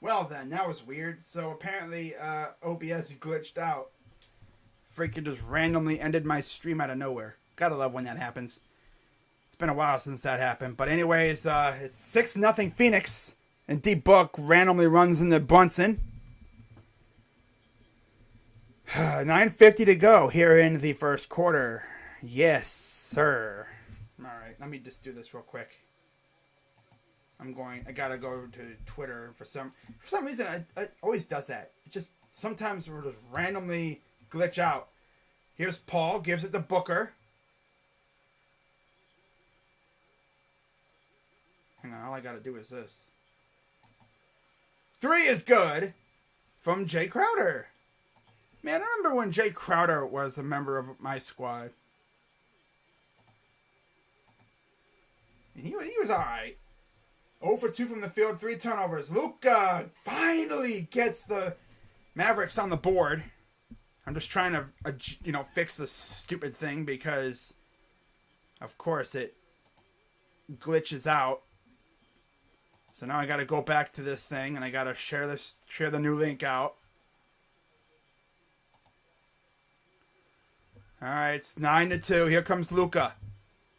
Well then, that was weird. So apparently OBS glitched out. Freaking just randomly ended my stream out of nowhere. Gotta love when that happens. It's been a while since that happened. But anyways, it's 6-0 Phoenix. And Deep Book randomly runs into Brunson. 9:50 to go here in the first quarter. Yes, sir. Alright, let me just do this real quick. I gotta go to Twitter for some reason. I always does that. It just sometimes we'll just randomly glitch out. Here's Paul, gives it to Booker. Hang on, all I gotta do is this. 3 is good from Jay Crowder. Man, I remember when Jay Crowder was a member of my squad. And he was alright. 0 for 2 from the field, 3 turnovers. Luka finally gets the Mavericks on the board. I'm just trying to, fix this stupid thing because, of course, it glitches out. So now I got to go back to this thing and I got to share the new link out. All right, it's 9-2. Here comes Luka,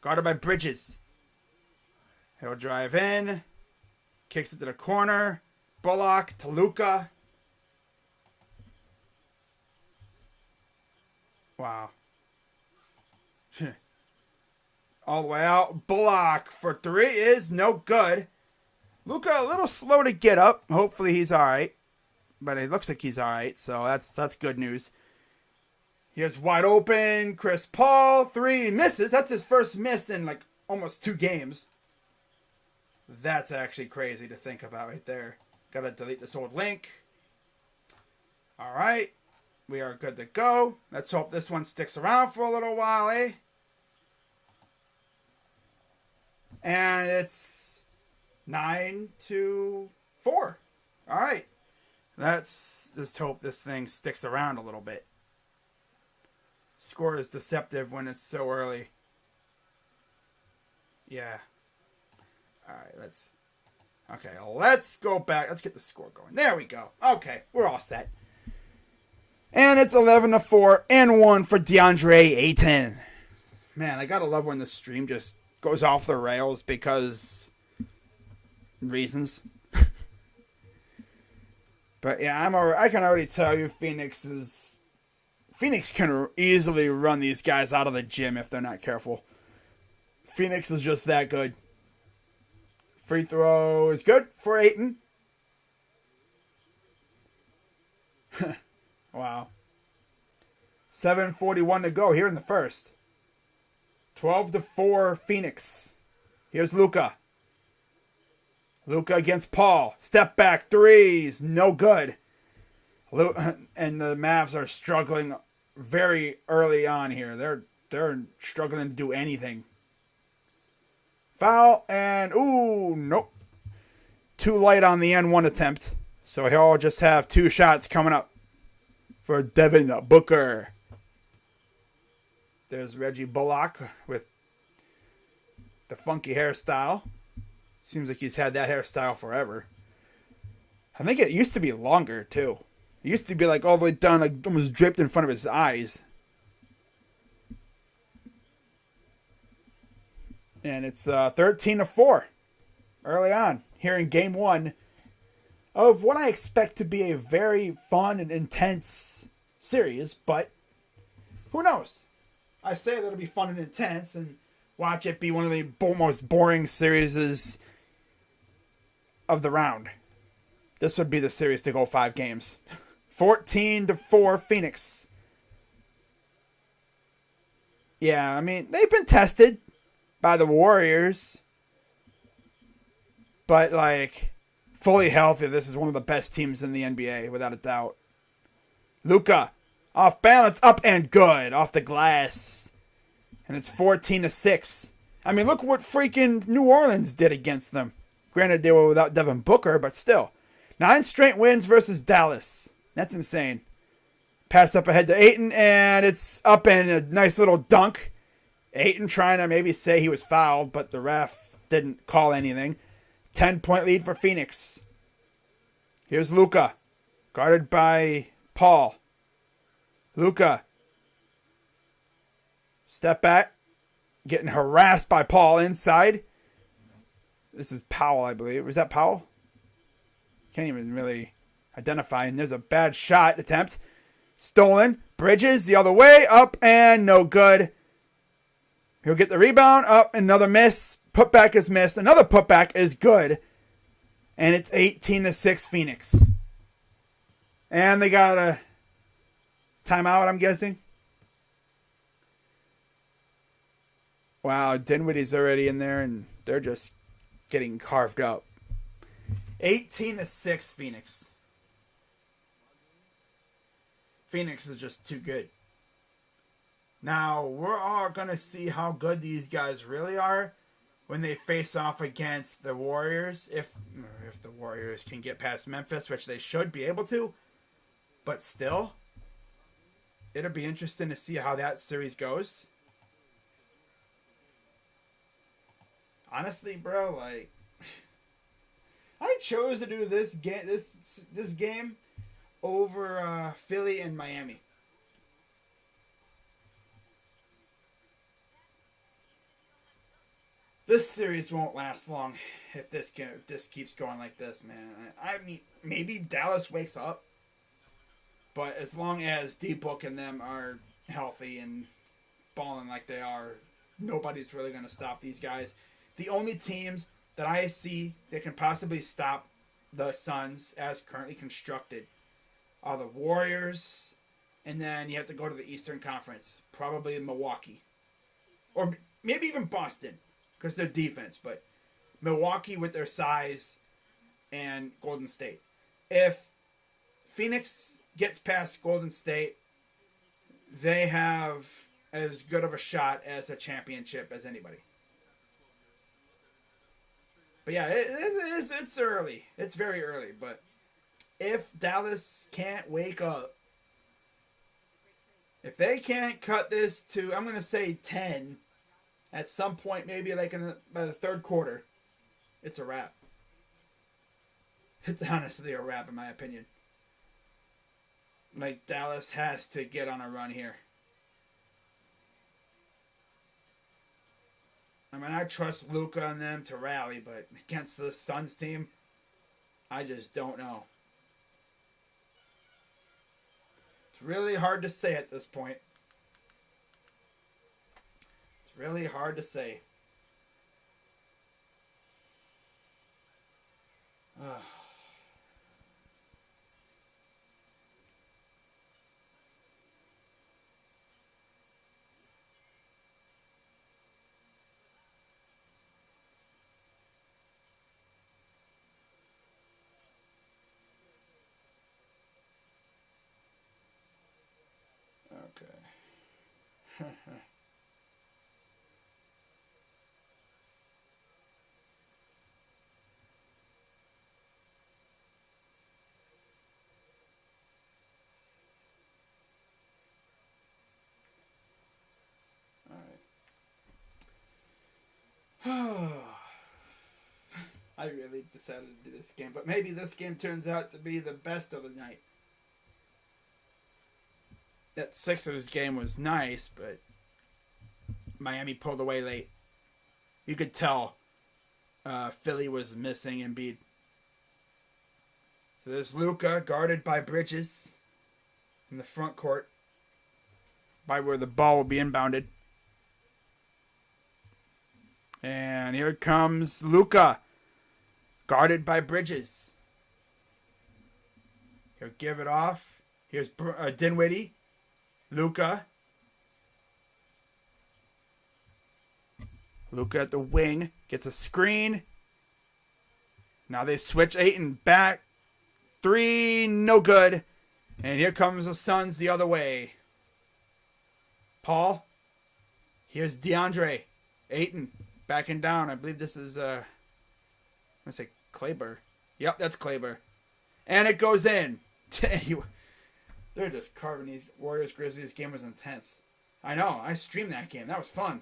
guarded by Bridges. He'll drive in. Kicks it to the corner. Bullock to Luka. Wow. All the way out. Bullock for 3 is no good. Luka a little slow to get up. Hopefully he's alright. But it looks like he's alright, so that's good news. Here's wide open. Chris Paul. 3 misses. That's his first miss in like almost 2 games. That's actually crazy to think about right there. Gotta delete this old link. Alright. We are good to go. Let's hope this one sticks around for a little while, eh? And it's 9-4. Alright. Let's just hope this thing sticks around a little bit. Score is deceptive when it's so early. Yeah. Alright, let's go back. Let's get the score going. There we go. Okay, we're all set. And it's 11-4 and 1 for DeAndre Ayton. Man, I gotta love when the stream just goes off the rails because reasons. But yeah, I can already tell you Phoenix can easily run these guys out of the gym if they're not careful. Phoenix is just that good. Free throw is good for Ayton. Wow. 7:41 to go here in the first. 12-4 Phoenix. Here's Luka. Luka against Paul. Step back threes. No good. And the Mavs are struggling very early on here. They're struggling to do anything. Foul, and nope. Too light on the N1 attempt. So he'll just have 2 shots coming up for Devin Booker. There's Reggie Bullock with the funky hairstyle. Seems like he's had that hairstyle forever. I think it used to be longer, too. It used to be like all the way down, like almost draped in front of his eyes. And it's 13-4 early on here in game 1 of what I expect to be a very fun and intense series, but who knows? I say that it'll be fun and intense and watch it be one of the most boring series of the round. This would be the series to go 5 games. 14-4 Phoenix. Yeah, I mean, they've been tested by the Warriors. But, like, fully healthy, this is one of the best teams in the NBA, without a doubt. Luka, off balance, up and good, off the glass. And it's 14-6. I mean, look what freaking New Orleans did against them. Granted, they were without Devin Booker, but still. 9 straight wins versus Dallas. That's insane. Pass up ahead to Ayton, and it's up and a nice little dunk. Ayton trying to maybe say he was fouled, but the ref didn't call anything. 10-point lead for Phoenix. Here's Luka, guarded by Paul. Luka, step back, getting harassed by Paul inside. This is Powell, I believe. Was that Powell? Can't even really identify. And there's a bad shot attempt. Stolen. Bridges the other way. Up and no good. He'll get the rebound. Up. Another miss. Putback is missed. Another putback is good. And it's 18-6 Phoenix. And they got a timeout, I'm guessing. Wow, Dinwiddie's already in there, and they're just getting carved up. 18-6 Phoenix. Phoenix is just too good. Now, we're all going to see how good these guys really are when they face off against the Warriors. If the Warriors can get past Memphis, which they should be able to. But still, it'll be interesting to see how that series goes. Honestly, bro, like, I chose to do this game over Philly and Miami. This series won't last long if this keeps going like this, man. I mean, maybe Dallas wakes up, but as long as D-Book and them are healthy and balling like they are, nobody's really going to stop these guys. The only teams that I see that can possibly stop the Suns as currently constructed are the Warriors, and then you have to go to the Eastern Conference, probably Milwaukee, or maybe even Boston, because their defense, but Milwaukee with their size, and Golden State. If Phoenix gets past Golden State, they have as good of a shot as a championship as anybody. But yeah, it's early. It's very early. But if Dallas can't wake up, if they can't cut this to, I'm going to say 10, at some point, maybe like by the third quarter, it's a wrap. It's honestly a wrap, in my opinion. Like, Dallas has to get on a run here. I mean, I trust Luka and them to rally, but against this Suns team, I just don't know. It's really hard to say at this point. It's really hard to say. Okay. I really decided to do this game, but maybe this game turns out to be the best of the night. That Sixers game was nice, but Miami pulled away late. You could tell Philly was missing Embiid. So there's Luka guarded by Bridges in the front court by where the ball will be inbounded. And here comes Luka guarded by Bridges. He'll give it off. Here's Dinwiddie. Luka. Luka at the wing. Gets a screen. Now they switch. Ayton back. 3. No good. And here comes the Suns the other way. Paul. Here's DeAndre. Ayton backing down. I believe this is I'm going to say Kleber. Yep, that's Kleber. And it goes in. They're just carving these Warriors Grizzlies. This game was intense. I know. I streamed that game. That was fun.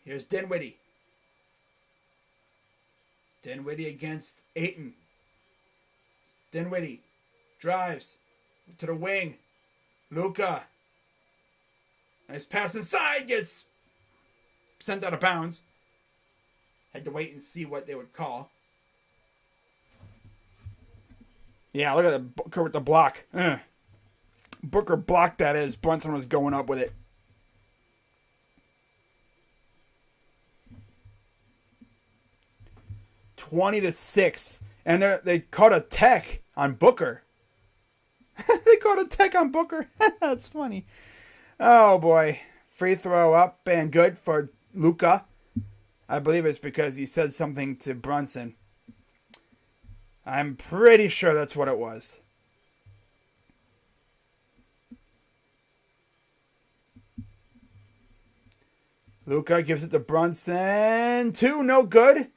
Here's Dinwiddie. Dinwiddie against Ayton. Dinwiddie drives to the wing. Luka. Nice pass inside. Gets sent out of bounds. Had to wait and see what they would call. Yeah, look at Booker with the block. Booker blocked that as Brunson was going up with it. $20-6. And they caught a tech on Booker. They caught a tech on Booker. That's funny. Oh, boy. Free throw up and good for Luka. I believe it's because he said something to Brunson. I'm pretty sure that's what it was. Luka gives it to Brunson. 2, no good.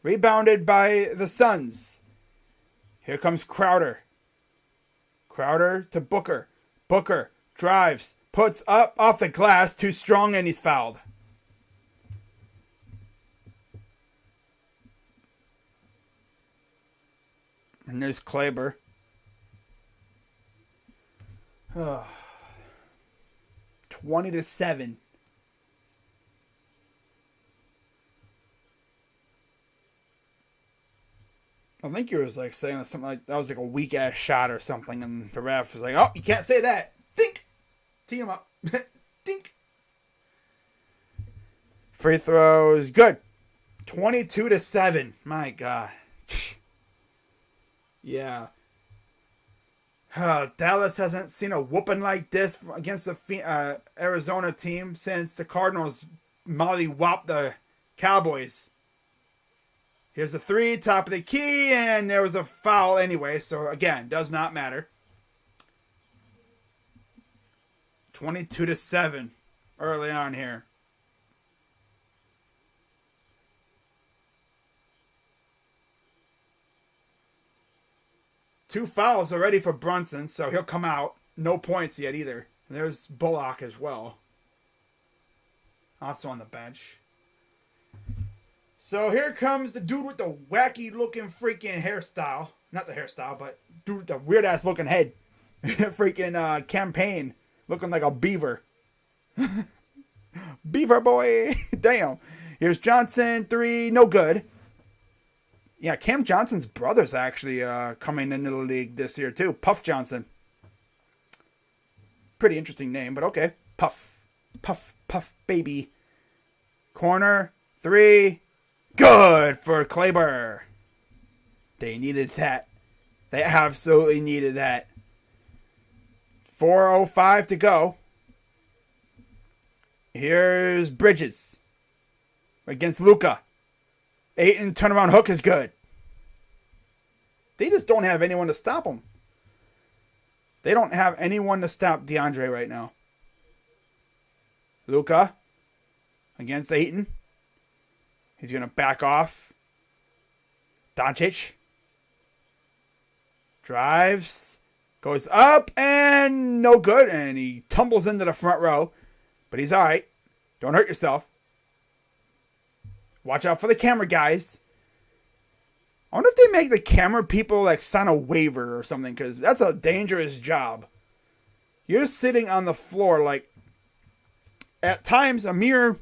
Rebounded by the Suns. Here comes Crowder. Crowder to Booker. Booker drives. Puts up off the glass. Too strong and he's fouled. And there's Kleber. 20-7. I think he was like saying something like that was like a weak ass shot or something, and the ref was like, "Oh, you can't say that." Dink, tee him up. Dink. Free throws good. 22-7. My God. Yeah. Dallas hasn't seen a whooping like this against the Arizona team since the Cardinals molly-whopped the Cowboys. Here's a 3, top of the key, and there was a foul anyway, so again, does not matter. 22-7 early on here. Two fouls already for Brunson, so he'll come out. No points yet either. And there's Bullock as well. Also on the bench. So here comes the dude with the wacky looking freaking hairstyle. Not the hairstyle, but dude with the weird ass looking head. Freaking campaign. Looking like a beaver. Beaver boy. Damn. Here's Johnson. 3. No good. Yeah, Cam Johnson's brother's actually coming into the league this year too. Puff Johnson. Pretty interesting name, but okay. Puff. Puff. Puff baby. Corner. 3. Good for Kleber. They needed that. They absolutely needed that. 4:05 to go. Here's Bridges against Luka. Ayton turnaround hook is good. They just don't have anyone to stop him. They don't have anyone to stop DeAndre right now. Luka against Ayton. He's going to back off. Doncic. Drives. Goes up and no good. And he tumbles into the front row. But he's all right. Don't hurt yourself. Watch out for the camera guys. I wonder if they make the camera people like sign a waiver or something. Because that's a dangerous job. You're sitting on the floor like at times a mere,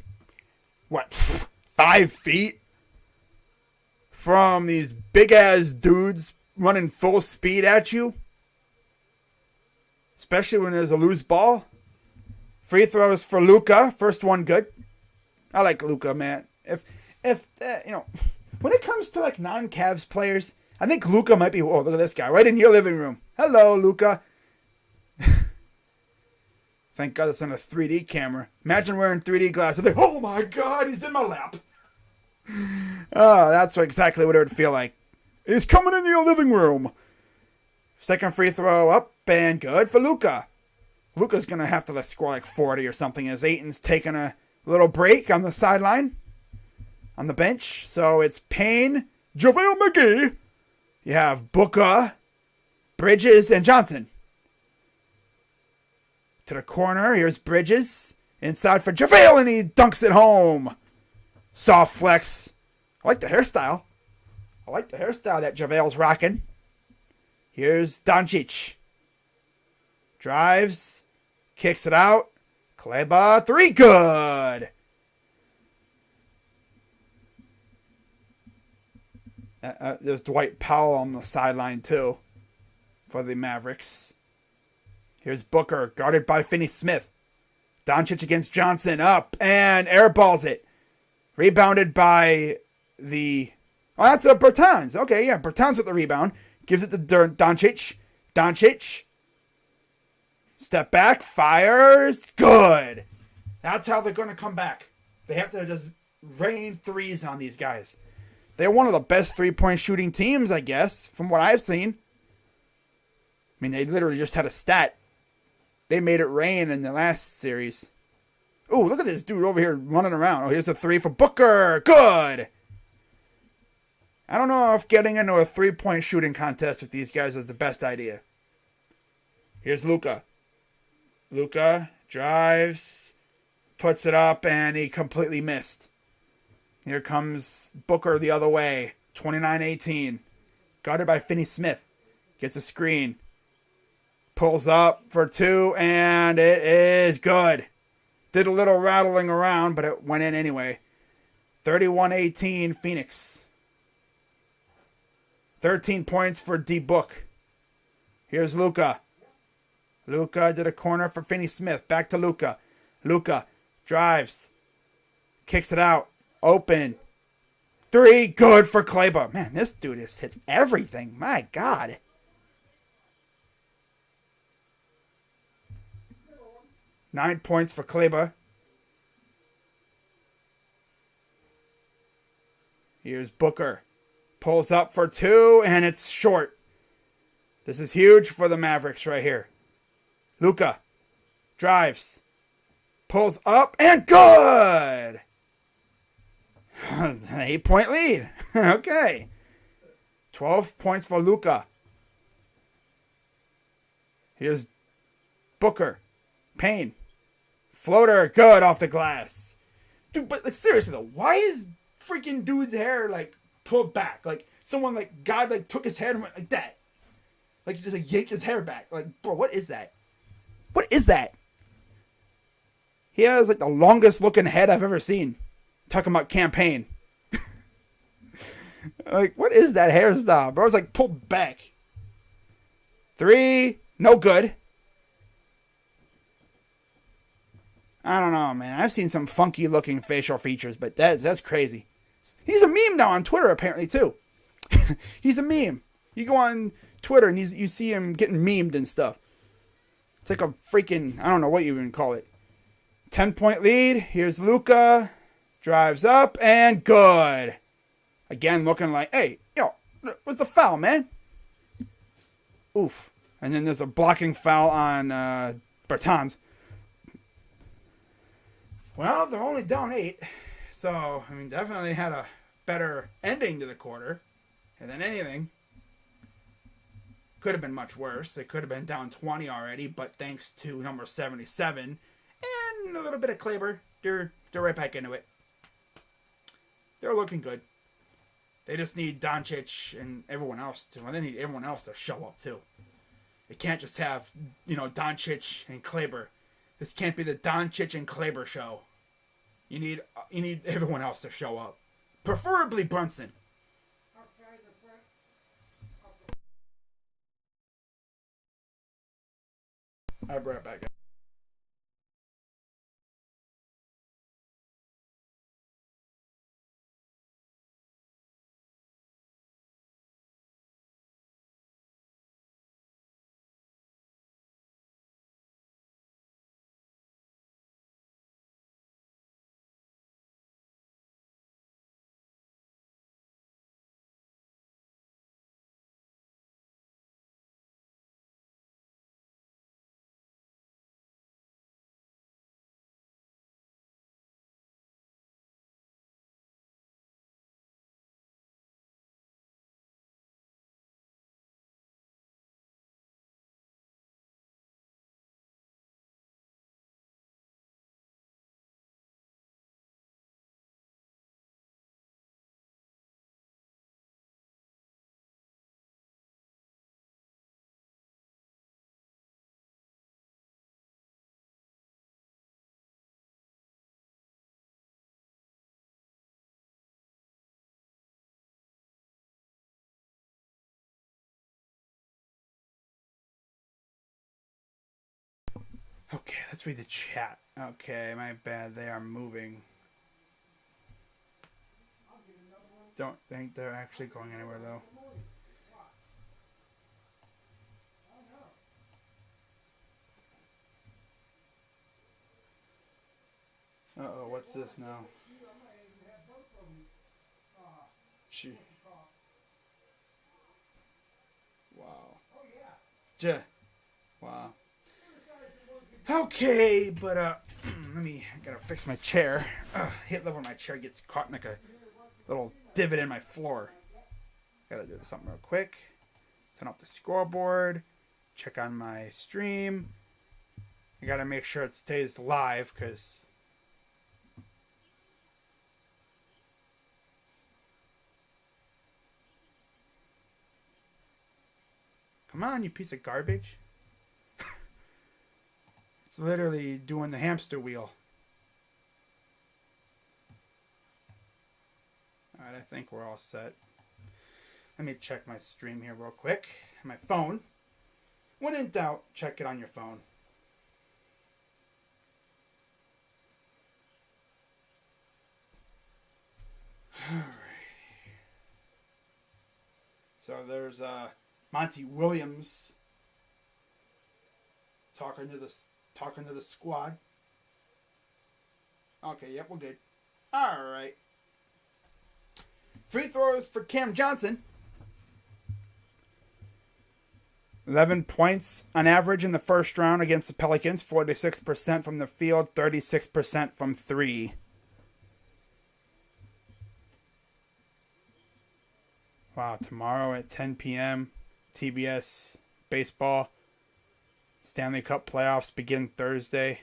5 feet from these big ass dudes running full speed at you. Especially when there's a loose ball. Free throws for Luka. First one good. I like Luka, man. If when it comes to like non-Cavs players, I think Luka might be. Oh, look at this guy right in your living room. Hello, Luka. Thank God it's on a 3D camera. Imagine wearing 3D glasses. Like, oh my God, he's in my lap. Oh, that's exactly what it would feel like. He's coming into your living room. Second free throw up and good for Luka. Luka's going to have to score like 40 or something as Ayton's taking a little break on the sideline, on the bench. So it's Payne, JaVale McGee. You have Booker, Bridges, and Johnson. To the corner. Here's Bridges. Inside for JaVale, and he dunks it home. Soft flex. I like the hairstyle. I like the hairstyle that JaVale's rocking. Here's Doncic. Drives. Kicks it out. Kleber, 3, good. There's Dwight Powell on the sideline, too, for the Mavericks. Here's Booker, guarded by Finney-Smith. Doncic against Johnson, up, and airballs it. Rebounded by the... Oh, that's Bertans. Okay, yeah, Bertans with the rebound. Gives it to Doncic. Doncic. Step back, fires, good. That's how they're going to come back. They have to just rain threes on these guys. They're one of the best three-point shooting teams, I guess, from what I've seen. I mean, they literally just had a stat. They made it rain in the last series. Oh, look at this dude over here running around. Oh, here's a 3 for Booker. Good. I don't know if getting into a three-point shooting contest with these guys is the best idea. Here's Luka. Luka drives, puts it up, and he completely missed. Here comes Booker the other way. 29-18. Guarded by Finney-Smith. Gets a screen. Pulls up for 2, and it is good. Did a little rattling around, but it went in anyway. 31-18 Phoenix. 13 points for D-Book. Here's Luka. Luka did a corner for Finney-Smith. Back to Luka. Luka drives. Kicks it out. Open. 3, good for Kleber. Man, this dude just hits everything. My God. Nine points for Kleber. Here's Booker. Pulls up for 2, and it's short. This is huge for the Mavericks right here. Luka drives. Pulls up, and good! An 8-point lead. Okay. 12 points for Luka. Here's Booker. Payne. Floater, good off the glass. Dude, but like seriously though, why is freaking dude's hair like pulled back? Like someone like God like took his hair and went like that. Like just like yanked his hair back. Like, bro, what is that? What is that? He has like the longest looking head I've ever seen. Talking about campaign. Like, what is that hairstyle? Bro, it's like pulled back. 3, no good. I don't know, man. I've seen some funky looking facial features, but that's crazy. He's a meme now on Twitter, apparently, too. He's a meme. You go on Twitter and you see him getting memed and stuff. It's like a freaking, I don't know what you even call it. 10-point lead. Here's Luka. Drives up and good. Again, looking like, hey, yo, what's the foul, man? Oof. And then there's a blocking foul on Bertans. Well, they're only down 8. So, I mean, definitely had a better ending to the quarter. And then anything. Could have been much worse. They could have been down 20 already. But thanks to number 77 and a little bit of Kleber, they're right back into it. They're looking good. They just need Doncic and everyone else to. Well, they need everyone else to show up too. They can't just have, Doncic and Kleber. This can't be the Doncic and Kleber show. You need everyone else to show up. Preferably Brunson. I'll be right back. Okay, let's read the chat. Okay, my bad. They are moving. Don't think they're actually going anywhere, though. Uh-oh, what's this now? Gee. Wow. J. Wow. Okay, but I gotta fix my chair. Hit level my chair gets caught in like a little divot in my floor. Gotta do something real quick. Turn off the scoreboard. Check on my stream. I gotta make sure it stays live because come on, you piece of garbage. It's literally doing the hamster wheel. Alright, I think we're all set. Let me check my stream here real quick. My phone. When in doubt, check it on your phone. Alright. So there's Monty Williams talking to the squad. Okay, yep, we're good. Alright. Free throws for Cam Johnson. 11 points on average in the first round against the Pelicans. 46% from the field, 36% from three. Wow, tomorrow at 10 p.m., TBS baseball. Stanley Cup playoffs begin Thursday.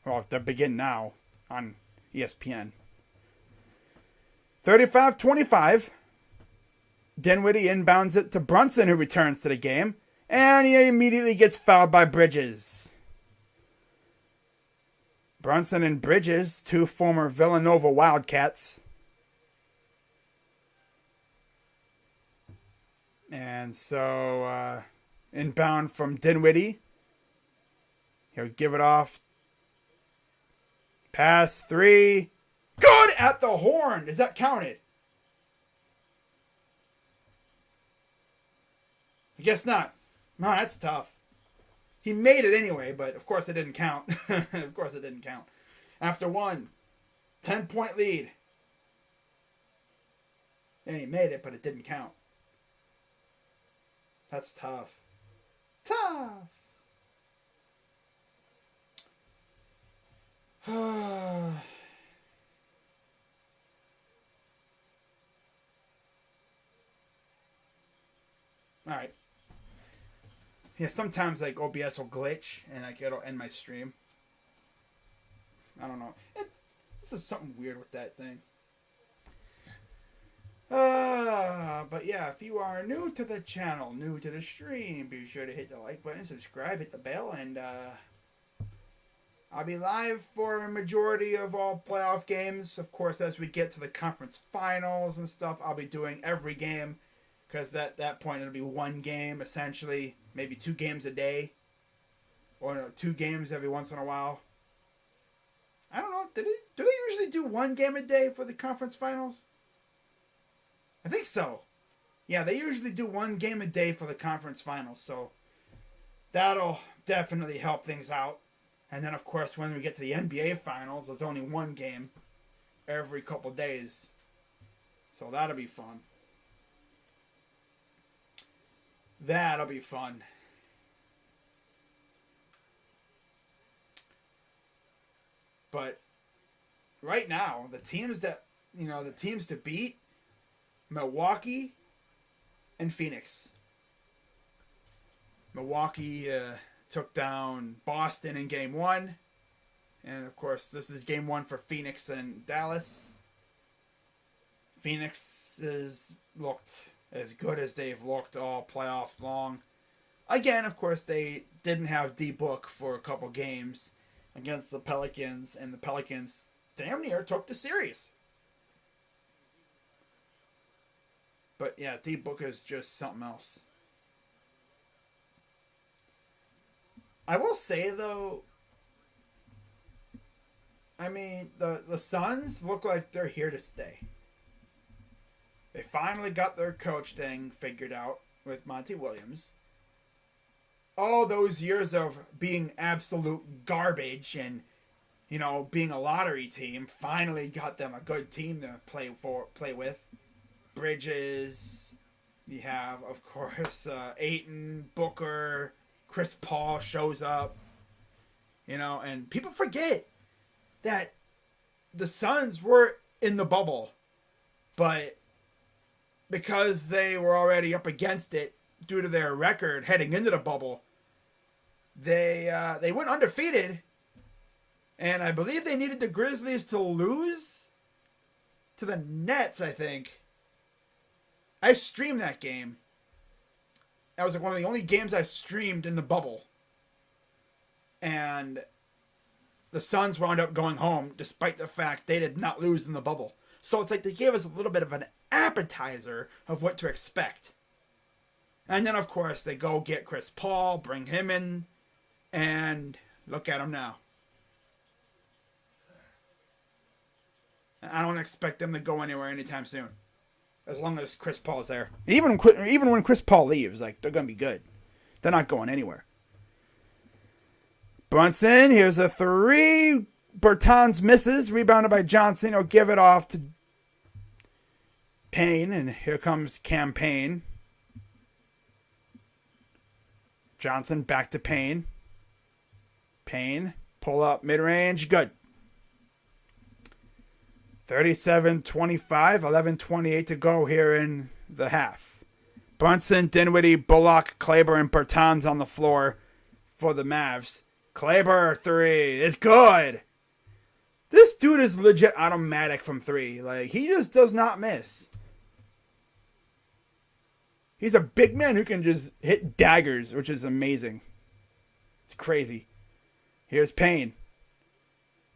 Well, they begin now on ESPN. 35-25. Dinwiddie inbounds it to Brunson, who returns to the game. And he immediately gets fouled by Bridges. Brunson and Bridges, two former Villanova Wildcats. And so, inbound from Dinwiddie. He'll give it off. Pass, three. Good at the horn. Is that counted? I guess not. No, that's tough. He made it anyway, but of course it didn't count. Of course it didn't count. After one, 10-point lead. And he made it, but it didn't count. That's tough. Tough. All right. Yeah, sometimes like OBS will glitch and like it'll end my stream. I don't know. It's just something weird with that thing. But yeah, if you are new to the channel, new to the stream, be sure to hit the like button, subscribe, hit the bell, and I'll be live for a majority of all playoff games. Of course, as we get to the conference finals and stuff, I'll be doing every game because at that point it'll be one game essentially, maybe 2 games a day, or no, 2 games every once in a while. I don't know. Do they usually do 1 game a day for the conference finals? I think so. Yeah, they usually do 1 game a day for the conference finals, so that'll definitely help things out. And then, of course, when we get to the NBA finals, there's only 1 game every couple days. So that'll be fun. That'll be fun. But right now, the teams to beat, Milwaukee and Phoenix. Milwaukee took down Boston in game 1. And of course, this is game 1 for Phoenix and Dallas. Phoenix has looked as good as they've looked all playoff long. Again, of course, they didn't have D-Book for a couple games against the Pelicans, and the Pelicans damn near took the series. But yeah, D-Book is just something else. I will say, though, I mean, the Suns look like they're here to stay. They finally got their coach thing figured out with Monty Williams. All those years of being absolute garbage and, you know, being a lottery team finally got them a good team to play with. Bridges, you have, of course, Ayton, Booker, Chris Paul shows up, you know, and people forget that the Suns were in the bubble, but because they were already up against it due to their record heading into the bubble, they went undefeated, and I believe they needed the Grizzlies to lose to the Nets, I think. I streamed that game. That was like one of the only games I streamed in the bubble. And the Suns wound up going home despite the fact they did not lose in the bubble. So it's like they gave us a little bit of an appetizer of what to expect. And then, of course, they go get Chris Paul, bring him in, and look at him now. I don't expect them to go anywhere anytime soon. As long as Chris Paul is there. Even when Chris Paul leaves, like, they're going to be good. They're not going anywhere. Brunson, here's a three. Bertans misses. Rebounded by Johnson. He'll give it off to Payne. And here comes Cam Payne. Johnson back to Payne. Payne. Pull up mid-range. Good. 37-25, 11-28 to go here in the half. Brunson, Dinwiddie, Bullock, Kleber, and Bertans on the floor for the Mavs. Kleber, three. It's good. This dude is legit automatic from three. Like, he just does not miss. He's a big man who can just hit daggers, which is amazing. It's crazy. Here's Payne.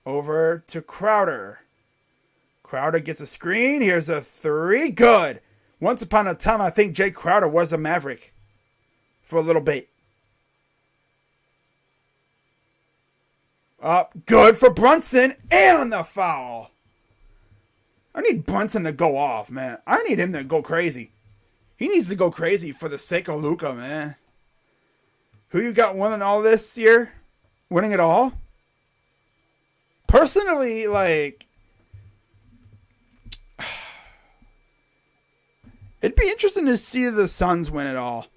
Over to Crowder. Crowder gets a screen. Here's a three. Good. Once upon a time, I think Jay Crowder was a Maverick for a little bit. Up. Good for Brunson. And the foul. I need Brunson to go off, man. I need him to go crazy. He needs to go crazy for the sake of Luka, man. Who you got winning all this year? Winning it all? Personally, like, it'd be interesting to see the Suns win it all.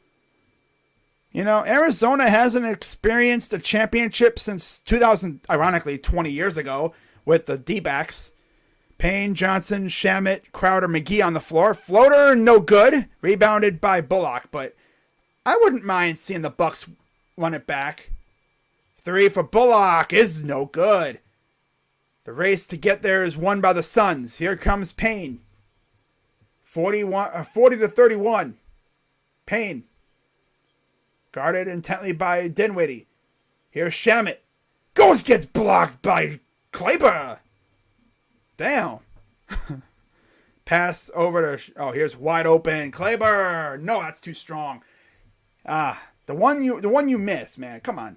You know, Arizona hasn't experienced a championship since 2000, ironically, 20 years ago with the D-backs. Payne, Johnson, Shamet, Crowder, McGee on the floor. Floater, no good. Rebounded by Bullock, but I wouldn't mind seeing the Bucks run it back. Three for Bullock is no good. The race to get there is won by the Suns. Here comes Payne. 40-31. Payne. Guarded intently by Dinwiddie. Here's Shamet. Gets blocked by Kleber. Damn. Pass over to... here's wide open. Kleber. No, that's too strong. The one you miss, man. Come on.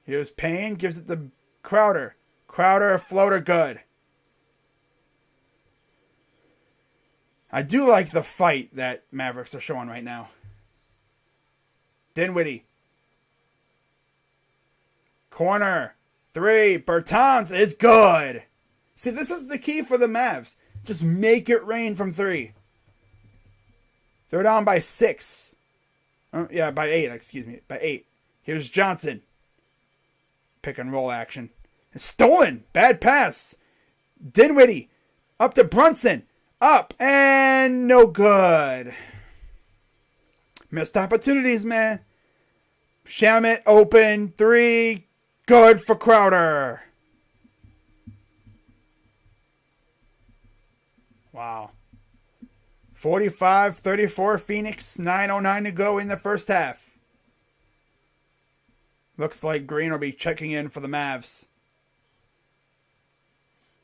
Here's Payne. Gives it to Crowder. Crowder, floater, good. I do like the fight that Mavericks are showing right now. Dinwiddie. Corner. Three. Bertans is good. See, this is the key for the Mavs. Just make it rain from three. They're down by 6. By 8, excuse me. By 8. Here's Johnson. Pick and roll action. It's stolen. Bad pass. Dinwiddie. Up to Brunson. Up and no good. Missed opportunities, man. Shamet open. 3. Good for Crowder. Wow. 45-34 Phoenix. 9:09 to go in the first half. Looks like Green will be checking in for the Mavs.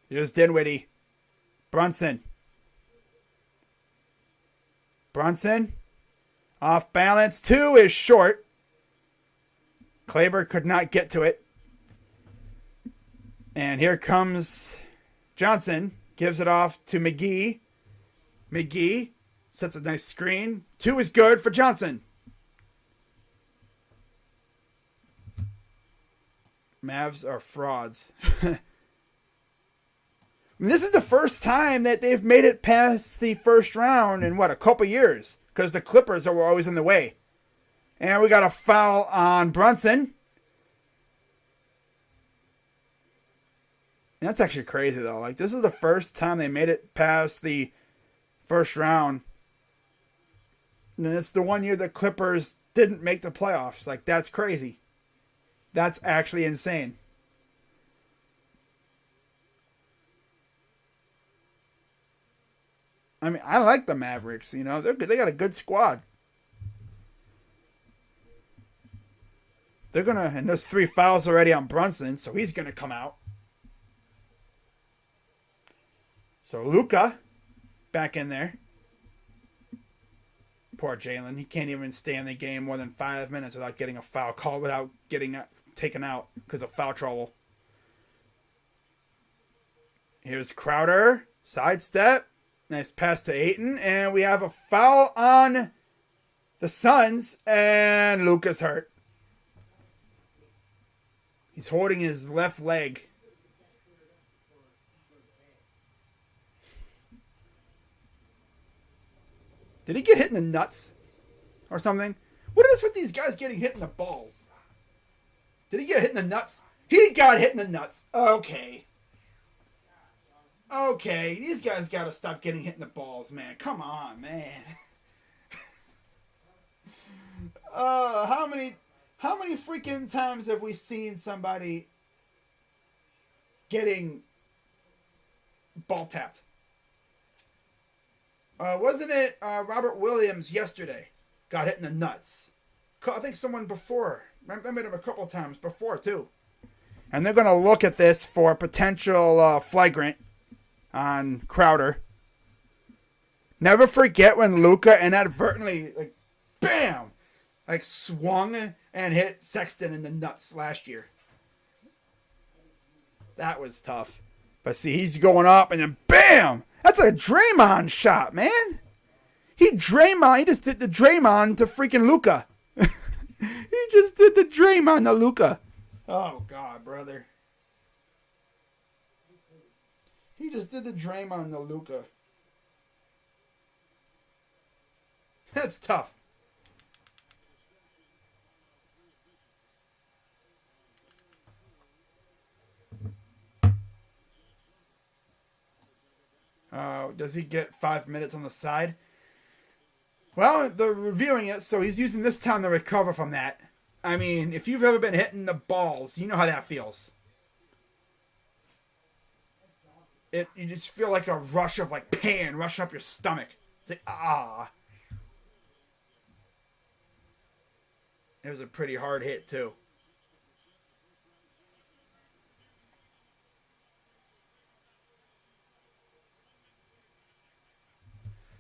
Here's Dinwiddie. Brunson. Brunson. Off balance. 2 is short. Kleber could not get to it. And here comes Johnson. Gives it off to McGee. McGee sets a nice screen. 2 is good for Johnson. Mavs are frauds. This is the first time that they've made it past the first round in, a couple years. Because the Clippers were always in the way. And we got a foul on Brunson. And that's actually crazy, though. Like, this is the first time they made it past the first round. And it's the one year the Clippers didn't make the playoffs. Like, that's crazy. That's actually insane. I mean, I like the Mavericks. You know, they got a good squad. They're going to, and there's 3 fouls already on Brunson, so he's going to come out. So Luka back in there. Poor Jalen. He can't even stay in the game more than 5 minutes without getting a foul call, without getting taken out because of foul trouble. Here's Crowder. Sidestep. Nice pass to Ayton. And we have a foul on the Suns. And Luka's hurt. He's holding his left leg. Did he get hit in the nuts? Or something? What is with these guys getting hit in the balls? Did he get hit in the nuts? He got hit in the nuts. Okay. Okay. These guys got to stop getting hit in the balls, man. Come on, man. How many freaking times have we seen somebody getting ball tapped? Wasn't it Robert Williams yesterday got hit in the nuts? I think someone before. I met him a couple times before, too. And they're going to look at this for potential flagrant on Crowder. Never forget when Luka inadvertently, like, bam! Like, swung and hit Sexton in the nuts last year. That was tough. But see, he's going up and then bam! That's a Draymond shot, man. He just did the Draymond to freaking Luka. He just did the Draymond to Luka. Oh, God, brother. He just did the Draymond to Luka. That's tough. Does he get 5 minutes on the side? Well, they're reviewing it, so he's using this time to recover from that. I mean, if you've ever been hitting the balls, you know how that feels. You just feel like a rush of like pain rushing up your stomach. It's like, ah. It was a pretty hard hit, too.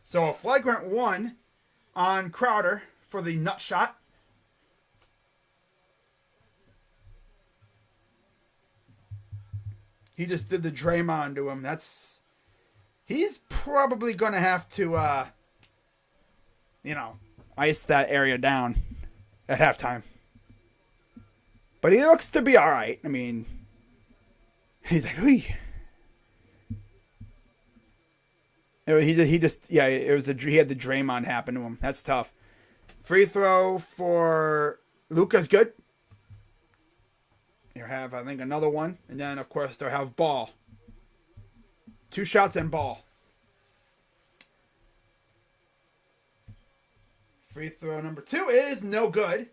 So a flagrant 1 on Crowder for the nut shot. He just did the Draymond to him. He's probably going to have to, ice that area down at halftime. But he looks to be all right. I mean, he's like, hey. He had the Draymond happen to him. That's tough. Free throw for Luka's good. You have, I think, another one. And then, of course, they'll have ball. 2 shots and ball. Free throw number 2 is no good.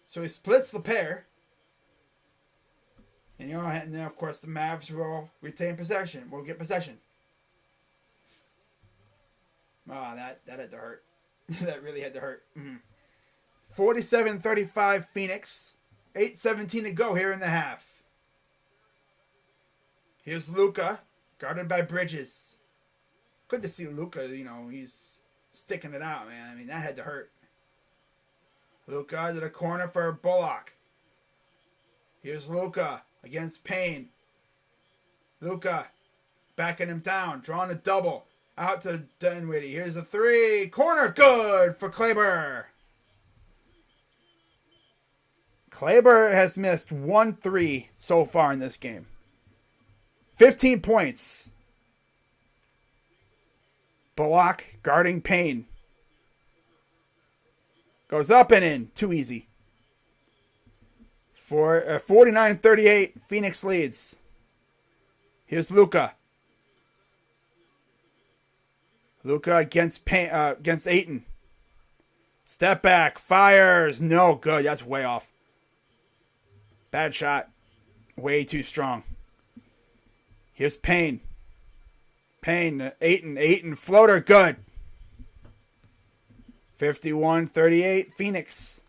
So he splits the pair. And then, of course, the Mavs will retain possession. We'll get possession. Oh, that had to hurt. That really had to hurt. 47-35 Phoenix. 8:17 to go here in the half. Here's Luka, guarded by Bridges. Good to see Luka, he's sticking it out, man. I mean, that had to hurt. Luka to the corner for Bullock. Here's Luka against Payne. Luka backing him down, drawing a double. Out to Dinwiddie. Here's a three. Corner. Good for Kleber. Kleber has missed 1-3 so far in this game. 15 points. Bullock guarding Payne. Goes up and in. Too easy. For 49-38, Phoenix leads. Here's Luka. Luka against Ayton. Step back. Fires. No good. That's way off. Bad shot. Way too strong. Here's Payne. Payne. Ayton. Floater. Good. 51-38. Phoenix.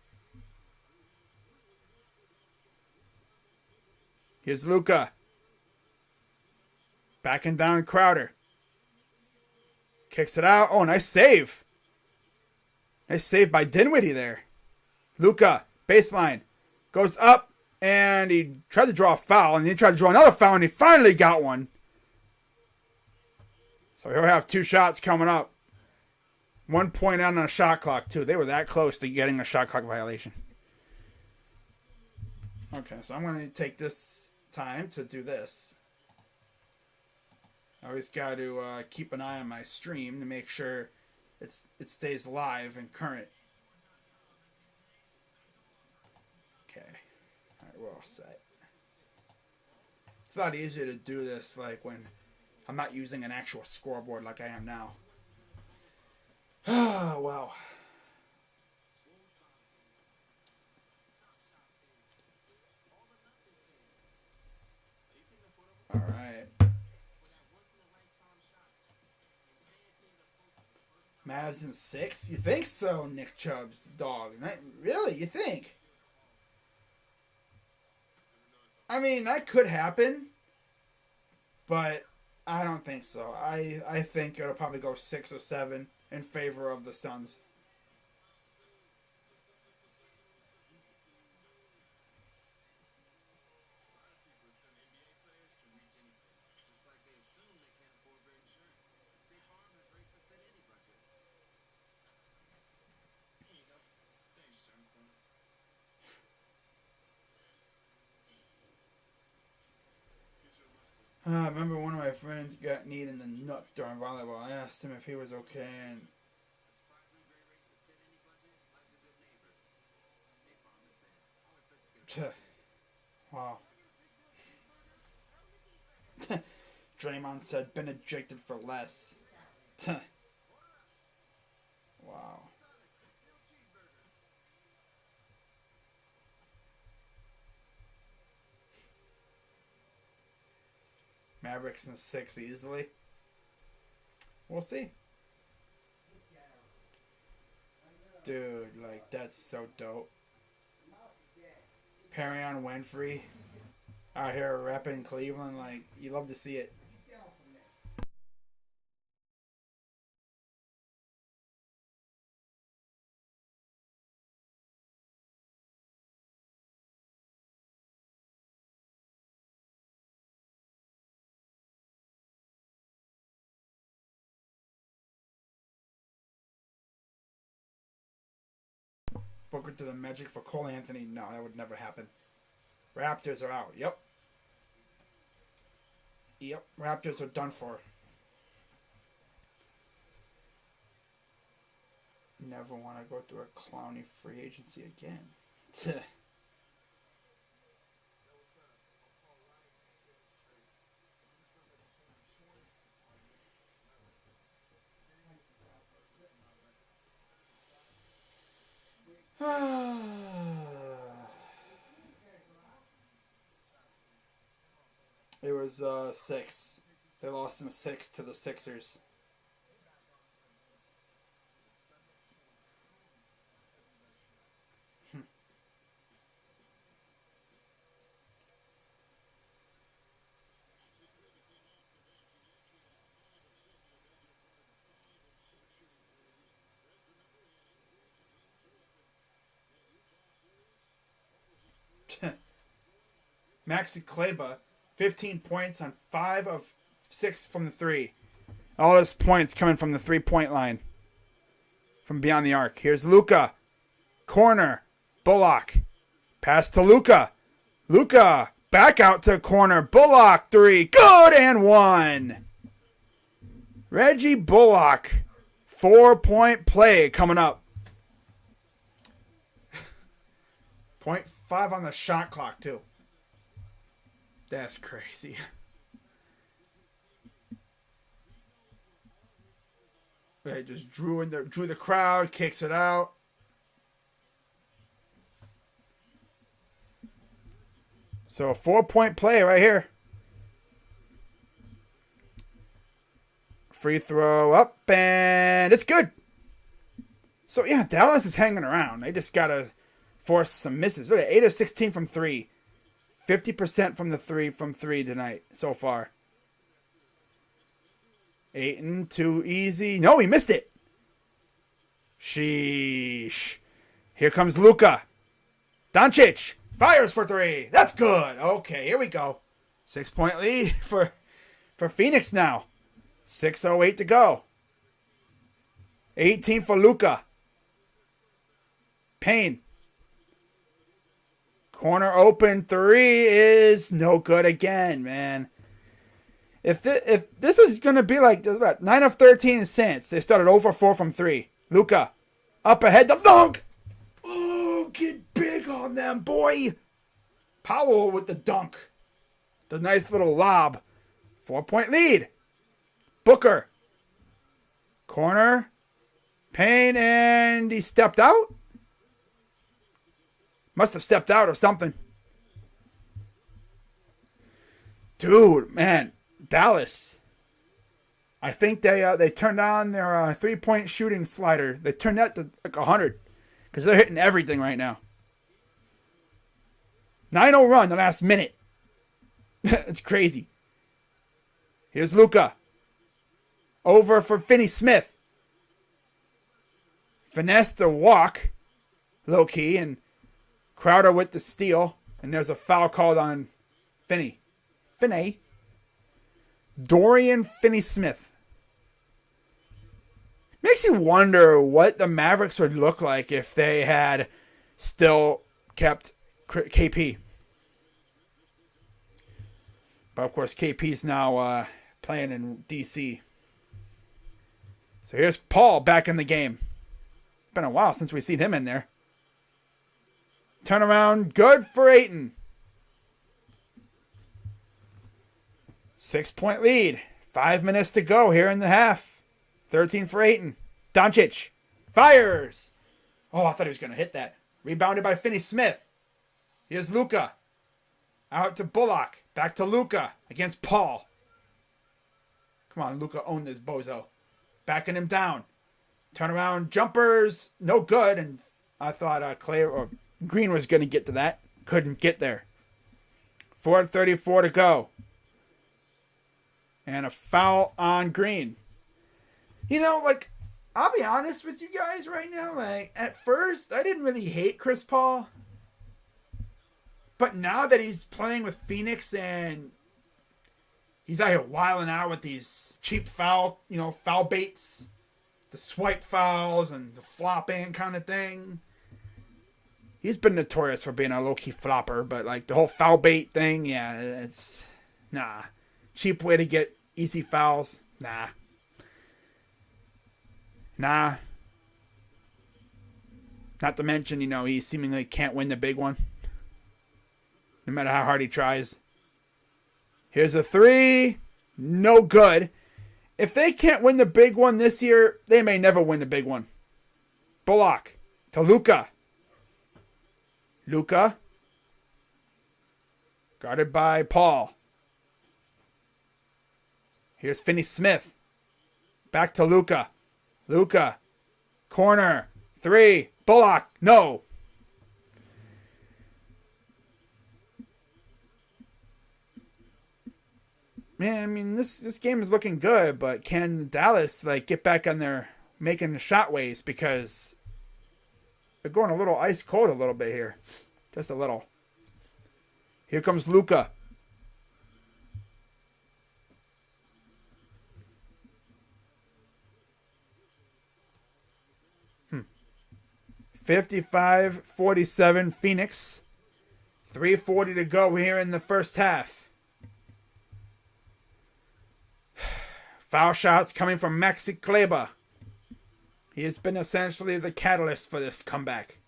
Here's Luka. Backing down Crowder. Kicks it out. Oh, nice save. Nice save by Dinwiddie there. Luka, baseline. Goes up, and he tried to draw a foul, and then he tried to draw another foul, and he finally got one. So he'll have 2 shots coming up. 1 point out on a shot clock, too. They were that close to getting a shot clock violation. Okay, so I'm going to take this time to do this. I always got to keep an eye on my stream to make sure it stays live and current. Okay. All right, we're all set. It's a lot easier to do this like when I'm not using an actual scoreboard like I am now. Oh, wow. All right. Mavs in 6? You think so, Nick Chubb's dog? Really? You think? I mean, that could happen, but I don't think so. I think it'll probably go 6 or 7 in favor of the Suns. I remember one of my friends got kneed in the nuts during volleyball. I asked him if he was okay, and wow. Draymond said, "Been ejected for less." Wow. Mavericks in 6 easily. We'll see. Dude, like, that's so dope. Perion Winfrey out here repping Cleveland. Like, you love to see it. Booker to the Magic for Cole Anthony. No, that would never happen. Raptors are out. Yep. Raptors are done for. Never want to go through a clowny free agency again. It was 6. They lost in 6 to the Sixers. Maxi Kleber, 15 points on 5 of 6 from the 3. All his points coming from the 3-point line. From beyond the arc. Here's Luka. Corner. Bullock. Pass to Luka. Luka. Back out to corner. Bullock. 3. Good and 1. Reggie Bullock. 4-point play coming up. 0.5 on the shot clock, too. That's crazy. They just drew the crowd, kicks it out. So a 4-point play right here. Free throw up, and it's good. So, yeah, Dallas is hanging around. They just got to force some misses. Look at 8 of 16 from 3. 50% from three tonight so far. Ayton, too easy. No, he missed it. Sheesh. Here comes Luka. Doncic fires for 3. That's good. Okay, here we go. 6-point lead for Phoenix now. 6:08 to go. 18 for Luka. Payne. Corner open 3 is no good again, man. If this is going to be like 9 of 13 since they started 0 for 4 from 3. Luka. Up ahead. The dunk. Ooh, get big on them, boy. Powell with the dunk. The nice little lob. 4-point lead. Booker. Corner. Payne, and he stepped out. Must have stepped out or something. Dude, man. Dallas. I think they turned on their 3-point shooting slider. They turned that to like 100. Because they're hitting everything right now. 9-0 run the last minute. It's crazy. Here's Luka. Over for Finney Smith. Finesse the walk. Low key. And Crowder with the steal. And there's a foul called on Finney. Dorian Finney-Smith. Makes you wonder what the Mavericks would look like if they had still kept KP. But, of course, KP's now playing in D.C. So here's Paul back in the game. It's been a while since we've seen him in there. Turnaround good for Ayton. 6-point lead. 5 minutes to go here in the half. 13 for Ayton. Doncic fires. Oh, I thought he was going to hit that. Rebounded by Finney-Smith. Here's Luka. Out to Bullock. Back to Luka against Paul. Come on, Luka, own this bozo. Backing him down. Turnaround jumpers. No good. And I thought Green was going to get to that. Couldn't get there. 4:34 to go. And a foul on Green. You know, like, I'll be honest with you guys right now. Like, at first, I didn't really hate Chris Paul. But now that he's playing with Phoenix and he's out here wilding out with these cheap foul baits, the swipe fouls and the flopping kind of thing. He's been notorious for being a low-key flopper, but like the whole foul bait thing, yeah, it's nah. Cheap way to get easy fouls, nah. Not to mention, he seemingly can't win the big one. No matter how hard he tries. Here's a 3. No good. If they can't win the big one this year, they may never win the big one. Bullock to Luka. Luka. Guarded by Paul. Here's Finney-Smith. Back to Luka. Luka. Corner. 3. Bullock. No. Man, I mean, this game is looking good, but can Dallas get back on their making the shot ways, because they're going a little ice cold a little bit here. Just a little. Here comes Luka. Hmm. 55-47 Phoenix. 3:40 to go here in the first half. Foul shots coming from Maxi Kleber. He has been essentially the catalyst for this comeback.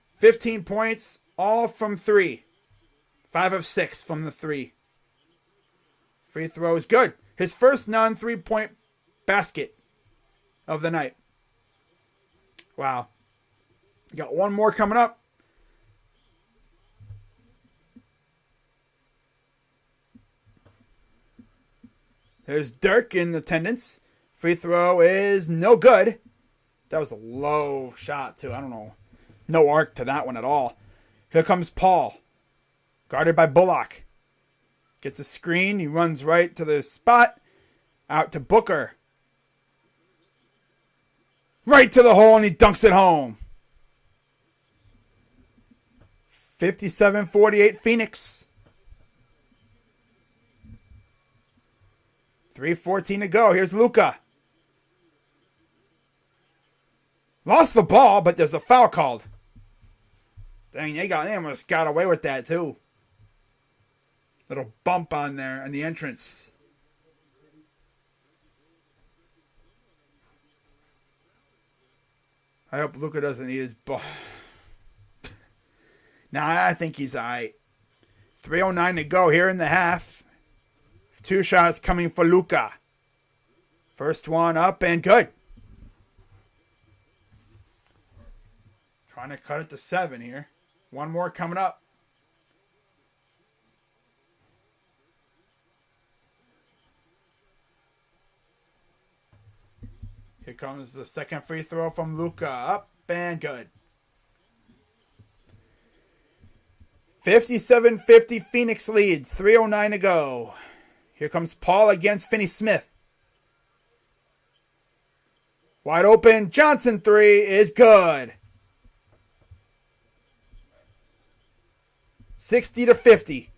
15 points, all from 3. 5 of 6 from the 3. Free throw is good. His first non-3-point basket of the night. Wow. Got one more coming up. There's Dirk in attendance. Free throw is no good. That was a low shot, too. I don't know. No arc to that one at all. Here comes Paul. Guarded by Bullock. Gets a screen. He runs right to the spot. Out to Booker. Right to the hole, and he dunks it home. 57-48 Phoenix. 3:14 to go. Here's Luka. Lost the ball, but there's a foul called. Dang, they almost got away with that too. Little bump on there in the entrance. I hope Luka doesn't eat his ball. Nah, I think he's alright. 3:09 to go here in the half. 2 shots coming for Luka. First one up and good. Trying to cut it to 7 here. One more coming up. Here comes the second free throw from Luka. Up and good. 57-50 Phoenix leads. 3:09 to go. Here comes Paul against Finney-Smith. Wide open. Johnson 3 is good. 60-50.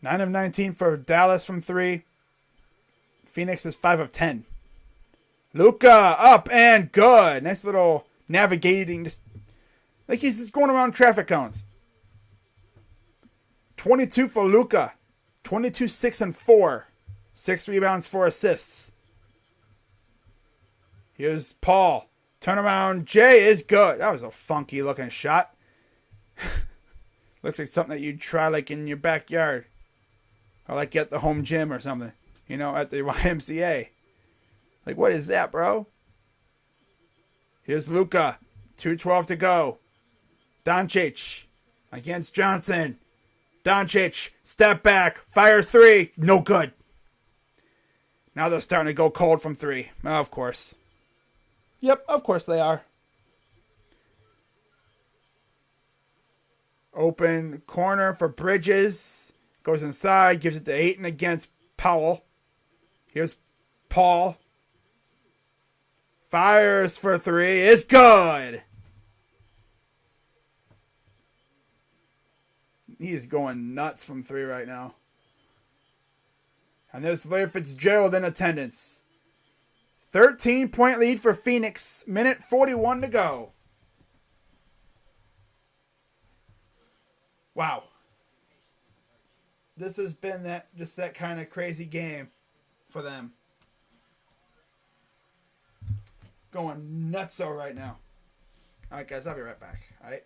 9 of 19 for Dallas from 3. Phoenix is 5 of 10. Luka up and good. Nice little navigating. Just like he's just going around traffic cones. 22 for Luka. 22, 6, and 4. 6 rebounds, 4 assists. Here's Paul. Turnaround J is good. That was a funky looking shot. Looks like something that you'd try like in your backyard. Or like at the home gym or something. You know, at the YMCA. Like, what is that, bro? Here's Luka. 2:12 to go. Doncic against Johnson. Doncic, step back, fires 3, no good. Now they're starting to go cold from 3. Of course. Yep, of course they are. Open corner for Bridges. Goes inside, gives it to Ayton against Powell. Here's Paul. Fires for 3, is good. He is going nuts from 3 right now. And there's Larry Fitzgerald in attendance. 13-point lead for Phoenix. Minute 41 to go. Wow. This has been that kind of crazy game for them. Going nutso right now. All right, guys, I'll be right back. All right.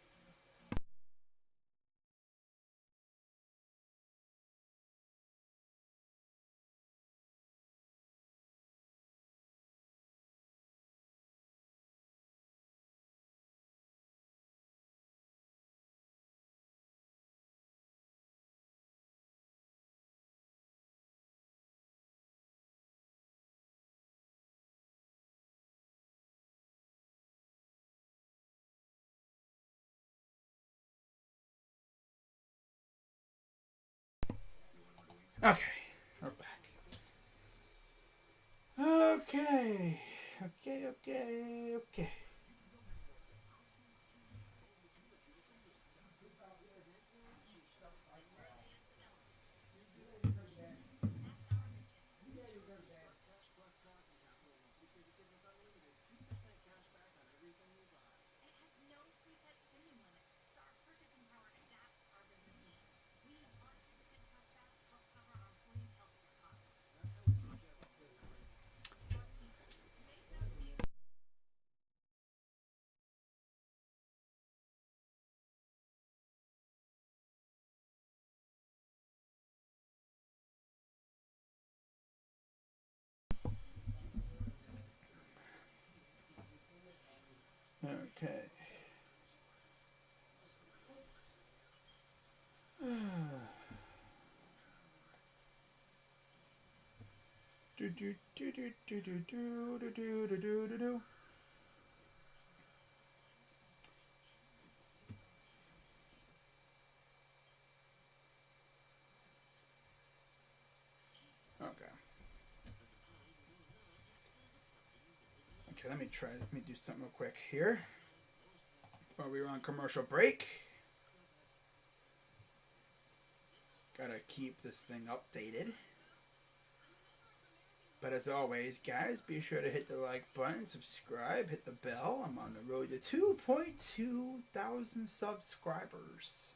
Okay, we're back. Okay. Okay. Do do do do do do do do do do do do. Okay. Okay, let me do something real quick here. While we were on commercial break. Gotta keep this thing updated. But as always, guys, be sure to hit the like button, subscribe, hit the bell. I'm on the road to 2.2 thousand subscribers.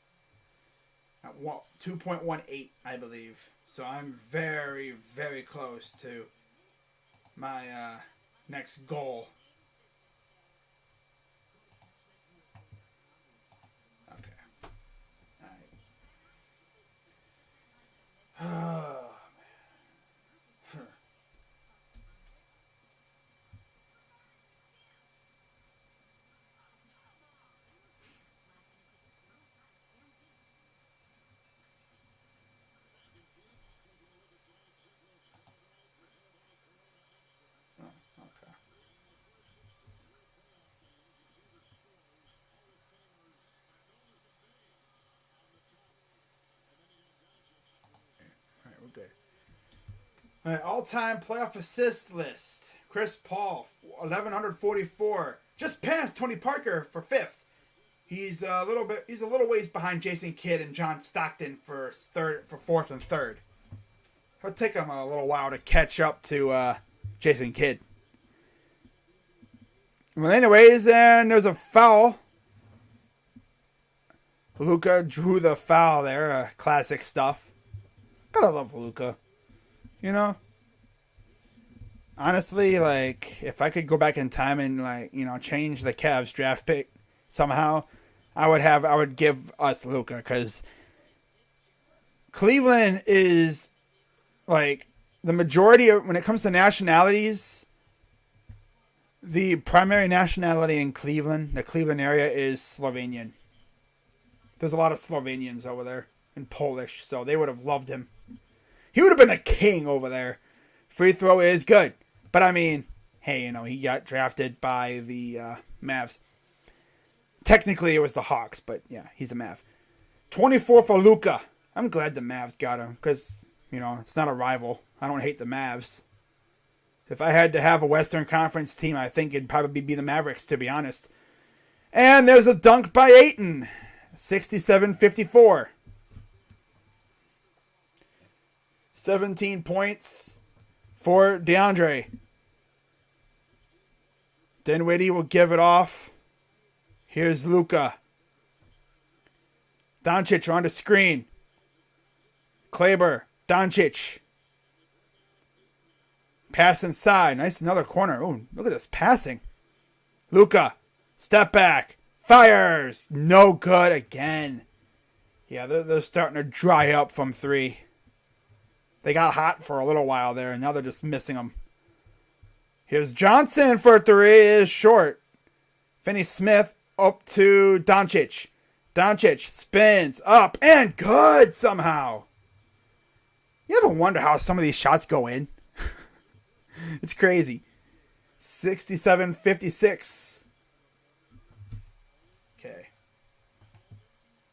At 2.18, I believe. So I'm very, very close to my next goal. Okay. All right. We're good. All right, all-time playoff assist list. Chris Paul, 1,144. Just passed Tony Parker for 5th. He's a little ways behind Jason Kidd and John Stockton for 4th and 3rd. It'll take him a little while to catch up to Jason Kidd. Well, anyways, and there's a foul. Luka drew the foul there. Classic stuff. Gotta love Luka. You know? Honestly, like, if I could go back in time and, like, you know, change the Cavs draft pick somehow, I would give us Luka, because Cleveland is, like, the majority of, when it comes to nationalities, the primary nationality in Cleveland, the Cleveland area, is Slovenian. There's a lot of Slovenians over there and Polish, so they would have loved him. He would have been a king over there. Free throw is good. But, I mean, hey, you know, he got drafted by the Mavs. Technically, it was the Hawks, but, yeah, he's a Mav. 24 for Luka. I'm glad the Mavs got him because, you know, it's not a rival. I don't hate the Mavs. If I had to have a Western Conference team, I think it'd probably be the Mavericks, to be honest. And there's a dunk by Ayton. 67-54. 17 points for DeAndre. Dinwiddie will give it off. Here's Luka. Doncic on the screen. Kleber. Doncic. Pass inside. Nice another corner. Ooh, look at this passing. Luka. Step back. Fires. No good again. Yeah, they're starting to dry up from 3. They got hot for a little while there, and now they're just missing them. Here's Johnson for 3. Is short. Finney-Smith up to Doncic. Doncic spins up and good somehow. You ever wonder how some of these shots go in? It's crazy. 67-56.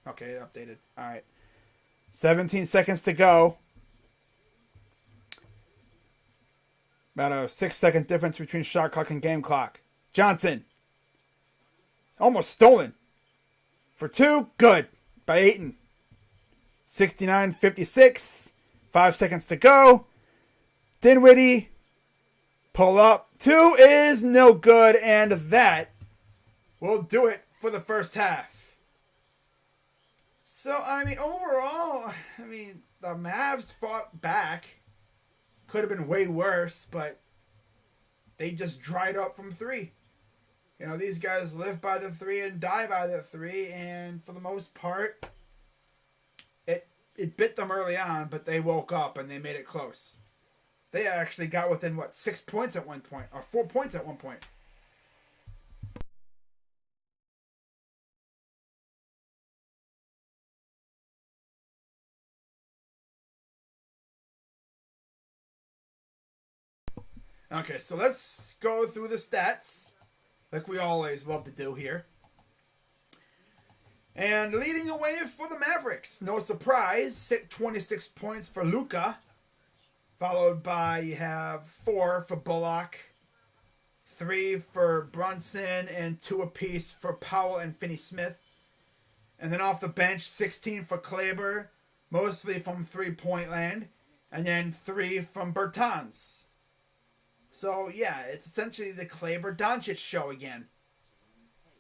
Okay, updated. All right. 17 seconds to go. About a 6-second difference between shot clock and game clock. Johnson. Almost stolen. For 2. Good. By Ayton. 69-56. 5 seconds to go. Dinwiddie. Pull up. 2 is no good. And that will do it for the first half. So, I mean, overall, I mean, the Mavs fought back. Could have been way worse, but they just dried up from 3. You know, these guys live by the 3 and die by the 3, and for the most part, it bit them early on, but they woke up and they made it close. They actually got within, 6 points at one point, or 4 points at one point. Okay, so let's go through the stats, like we always love to do here. And leading away for the Mavericks, no surprise, 26 points for Luka. Followed by, you have 4 for Bullock, 3 for Brunson, and 2 apiece for Powell and Finney-Smith. And then off the bench, 16 for Kleber, mostly from three-point land, and then 3 from Bertans. So, yeah, it's essentially the Kleber-Doncic show again.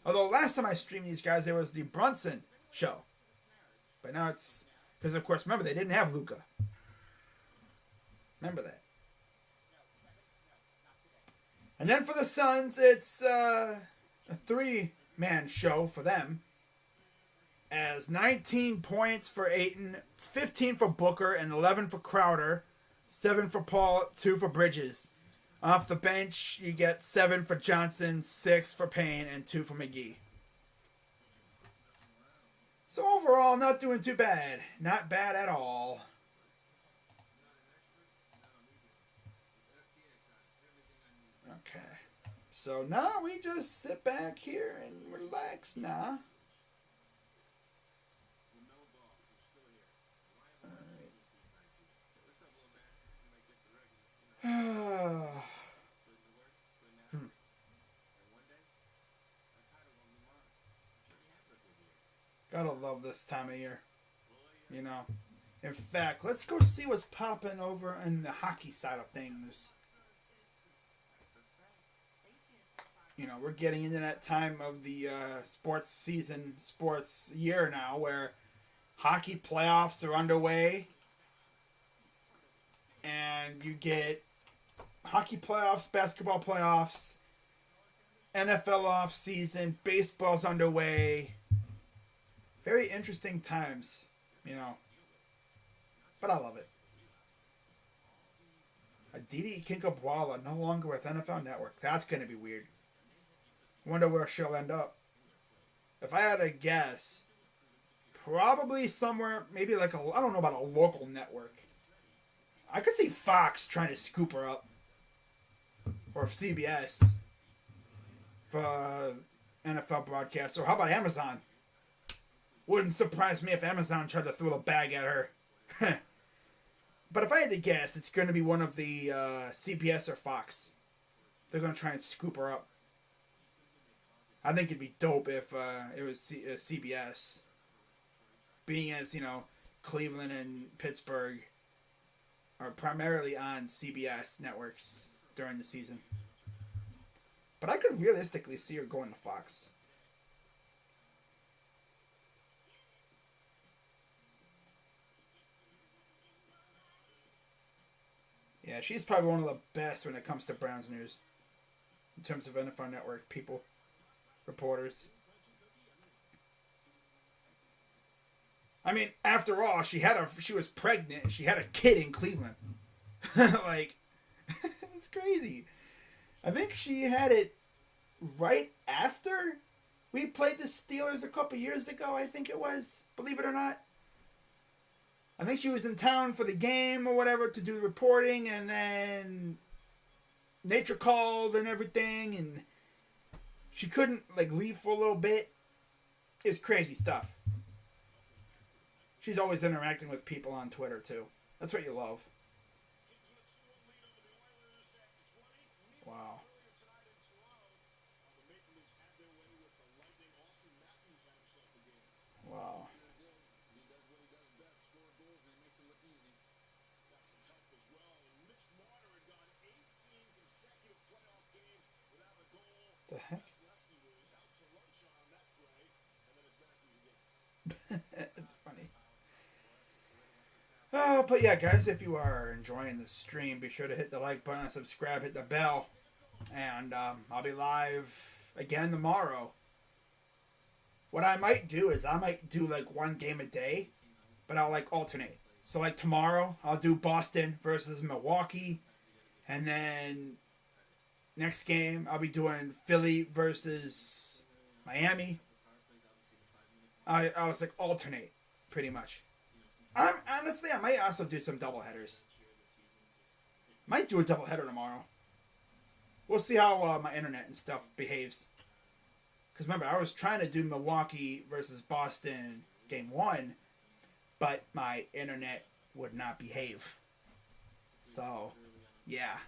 Although last time I streamed these guys, it was the Brunson show. But now it's... Because, of course, remember, they didn't have Luka. Remember that. And then for the Suns, it's a 3-man show for them. As 19 points for Ayton, 15 for Booker, and 11 for Crowder, 7 for Paul, 2 for Bridges. Off the bench, you get 7 for Johnson, 6 for Payne, and 2 for McGee. So overall, not doing too bad. Not bad at all. Okay. So now we just sit back here and relax now. Gotta love this time of year. You know. In fact, let's go see what's popping over in the hockey side of things. You know, we're getting into that time of the sports season, sports year now, where hockey playoffs are underway. And you get hockey playoffs, basketball playoffs, NFL off season, baseball's underway. Very interesting times, you know. But I love it. Aditi Kinkabwala no longer with NFL Network. That's going to be weird. Wonder where she'll end up. If I had to guess, probably somewhere, maybe like I don't know about a local network. I could see Fox trying to scoop her up. Or CBS. For NFL broadcast. Or how about Amazon? Wouldn't surprise me if Amazon tried to throw the bag at her. But if I had to guess, it's going to be one of the CBS or Fox. They're going to try and scoop her up. I think it'd be dope if it was CBS. Being as, you know, Cleveland and Pittsburgh are primarily on CBS networks during the season. But I could realistically see her going to Fox. Yeah, she's probably one of the best when it comes to Browns news. In terms of NFL Network people, reporters. I mean, after all, she was pregnant and she had a kid in Cleveland. Like, it's crazy. I think she had it right after we played the Steelers a couple years ago, I think it was. Believe it or not. I think she was in town for the game or whatever to do the reporting, and then nature called and everything, and she couldn't like leave for a little bit. It's crazy stuff. She's always interacting with people on Twitter too. That's what you love. Wow. Wow. The heck? It's funny. But yeah, guys, if you are enjoying the stream, be sure to hit the like button, subscribe, hit the bell, and I'll be live again tomorrow. What I might do is I might do like one game a day, but I'll like alternate. So like tomorrow, I'll do Boston versus Milwaukee, and then next game, I'll be doing Philly versus Miami. I was like alternate, pretty much. I might also do some doubleheaders. Might do a doubleheader tomorrow. We'll see how my internet and stuff behaves. Because remember, I was trying to do Milwaukee versus Boston game 1, but my internet would not behave. So, yeah,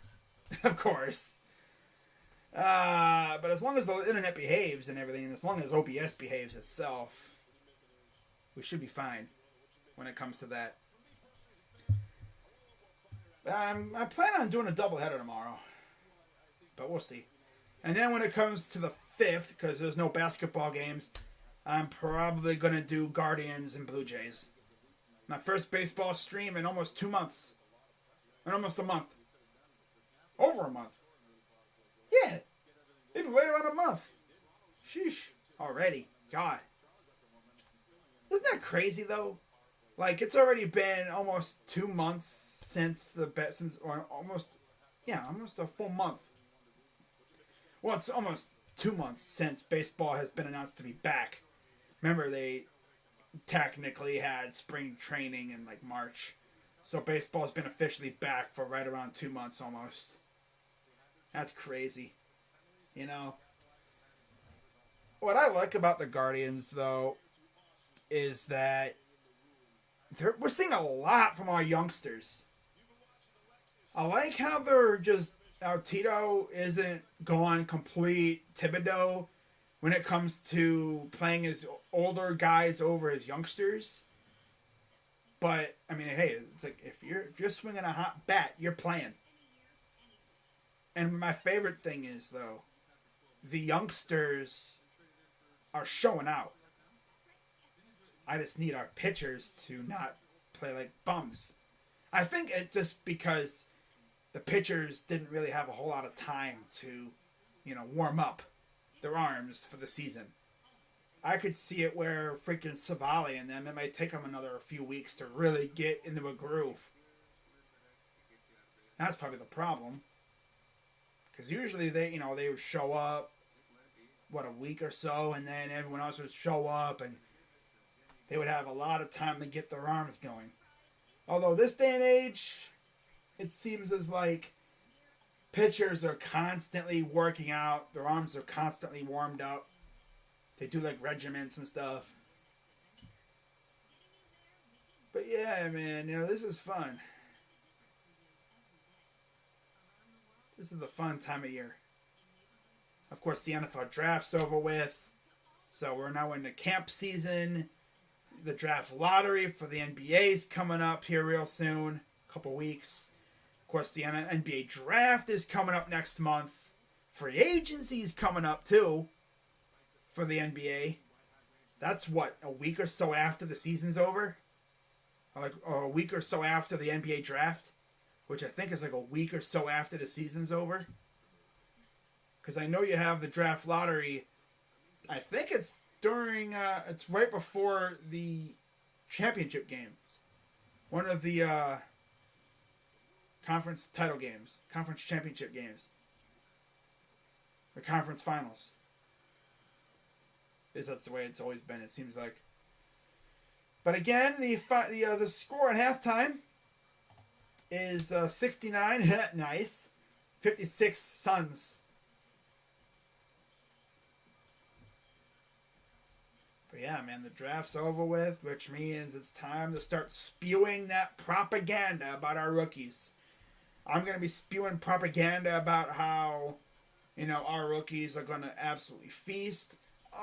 of course. But as long as the internet behaves and everything, and as long as OBS behaves itself, we should be fine when it comes to that. I plan on doing a doubleheader tomorrow, but we'll see. And then when it comes to the 5th, because there's no basketball games, I'm probably going to do Guardians and Blue Jays. My first baseball stream in almost 2 months. In almost a month. Over a month. Yeah. Maybe right around a month. Sheesh. Already. God. Isn't that crazy, though? Like, it's already been almost 2 months since almost a full month. Well, it's almost 2 months since baseball has been announced to be back. Remember, they technically had spring training in like March. So baseball's been officially back for right around 2 months almost. That's crazy. You know? What I like about the Guardians, though, is that we're seeing a lot from our youngsters. I like how they're just... Now, Tito isn't going complete Thibodeau when it comes to playing his older guys over his youngsters. But, I mean, hey, it's like if you're swinging a hot bat, you're playing. And my favorite thing is, though, the youngsters are showing out. I just need our pitchers to not play like bums. I think it's just because the pitchers didn't really have a whole lot of time to, warm up their arms for the season. I could see it where freaking Savali and them, it might take them another few weeks to really get into a groove. That's probably the problem. Because usually they would show up, a week or so, and then everyone else would show up, and they would have a lot of time to get their arms going. Although this day and age, it seems as like pitchers are constantly working out. Their arms are constantly warmed up. They do like regiments and stuff. But yeah, man, this is fun. This is the fun time of year. Of course, the NFL draft's over with. So we're now in the camp season. The draft lottery for the NBA's coming up here real soon. A couple weeks. Of course, the NBA draft is coming up next month. Free agency's coming up too for the NBA. That's a week or so after the season's over? Or a week or so after the NBA draft? Which I think is like a week or so after the season's over. Because I know you have the draft lottery. I think it's it's right before the championship games. One of the conference title games. Conference championship games. The conference finals. That's the way it's always been, it seems like. But again, the score at halftime is 69. Nice. 56 Suns. But yeah, man, the draft's over with, which means it's time to start spewing that propaganda about our rookies. I'm going to be spewing propaganda about how, our rookies are going to absolutely feast.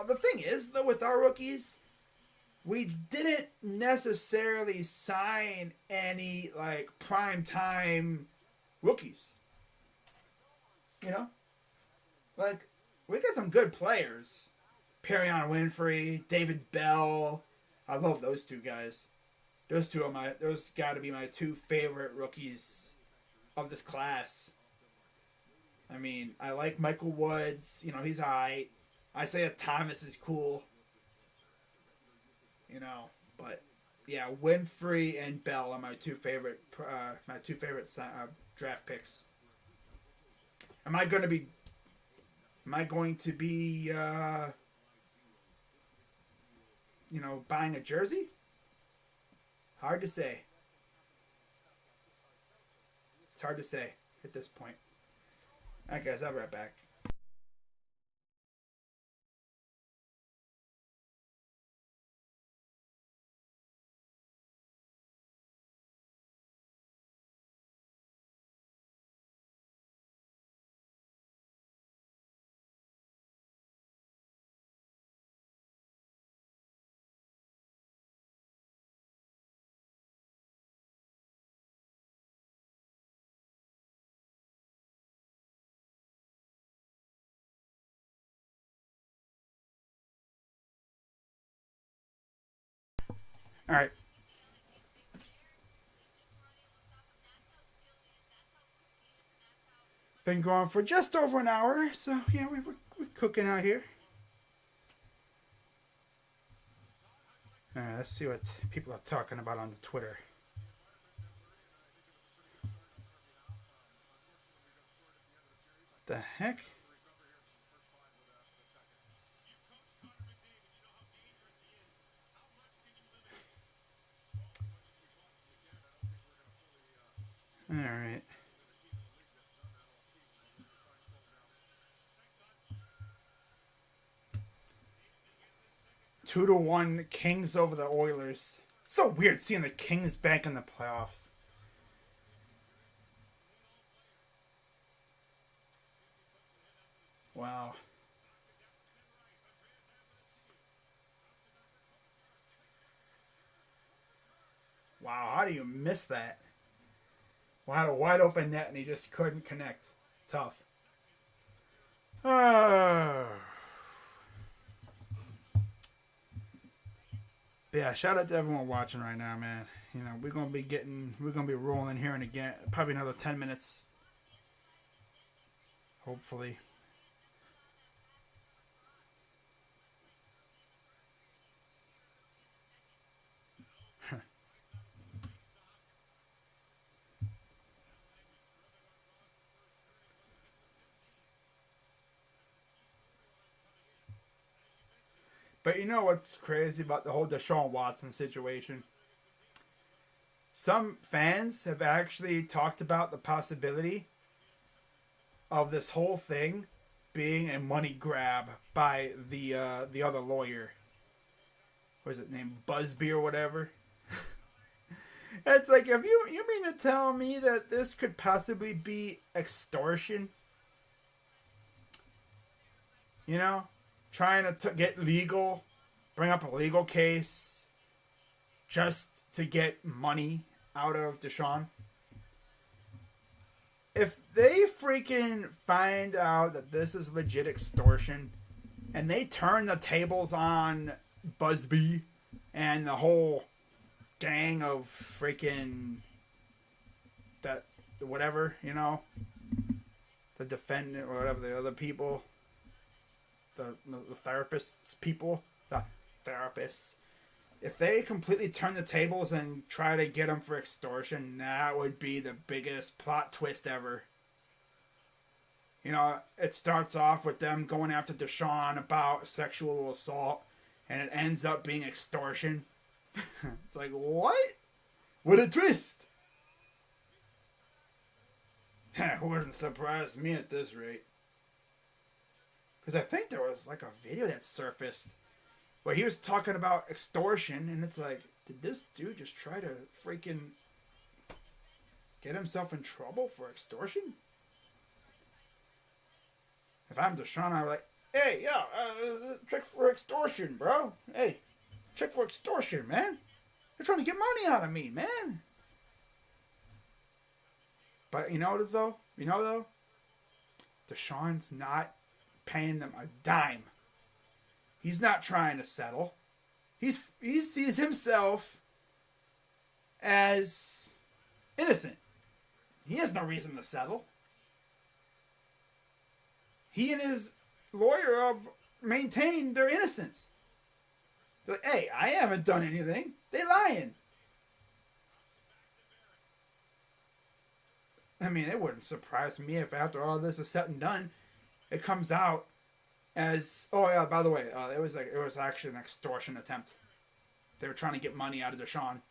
The thing is, though, with our rookies, we didn't necessarily sign any, prime time rookies. We got some good players. Perion Winfrey, David Bell. I love those two guys. Those got to be my two favorite rookies of this class. I mean, I like Michael Woods. He's alright. Isaiah Thomas is cool. But yeah, Winfrey and Bell are my two favorite draft picks. Am I going to be buying a jersey? Hard to say. It's hard to say at this point. Alright, guys, I'll be right back. Alright. Been going for just over an hour, so yeah, we're cooking out here. Let's see what people are talking about on the Twitter. The heck? All right. 2-1 Kings over the Oilers. So weird seeing the Kings back in the playoffs. Wow. Wow, how do you miss that? Wow, a wide open net and he just couldn't connect. Tough. Uh, yeah, shout out to everyone watching right now, man. You know, we're gonna be rolling here and again, probably another 10 minutes. Hopefully. But you know what's crazy about the whole Deshaun Watson situation? Some fans have actually talked about the possibility of this whole thing being a money grab by the other lawyer. What is it named Busby or whatever? It's like, if you mean to tell me that this could possibly be extortion? You know, trying to get legal, bring up a legal case just to get money out of Deshaun. If they freaking find out that this is legit extortion and they turn the tables on Busby and the whole gang of freaking that whatever, you know, the defendant or whatever, the other people, the therapists people, the therapists, if they completely turn the tables and try to get him for extortion, that would be the biggest plot twist ever. You know, it starts off with them going after Deshaun about sexual assault, and it ends up being extortion. It's like, what? What a twist! Wouldn't surprise me at this rate. Because I think there was like a video that surfaced where he was talking about extortion, and it's like, did this dude just try to freaking get himself in trouble for extortion? If I'm Deshaun, I'm like, hey, yo, check for extortion, bro. Hey, check for extortion, man. They're trying to get money out of me, man. But you know though? Deshaun's not paying them a dime. He's not trying to settle. He sees himself as innocent. He has no reason to settle. He and his lawyer have maintained their innocence. They're like, hey, I haven't done anything. They lying. I mean, it wouldn't surprise me if after all this is said and done, it comes out as, oh yeah, by the way, it was actually an extortion attempt. They were trying to get money out of Deshaun.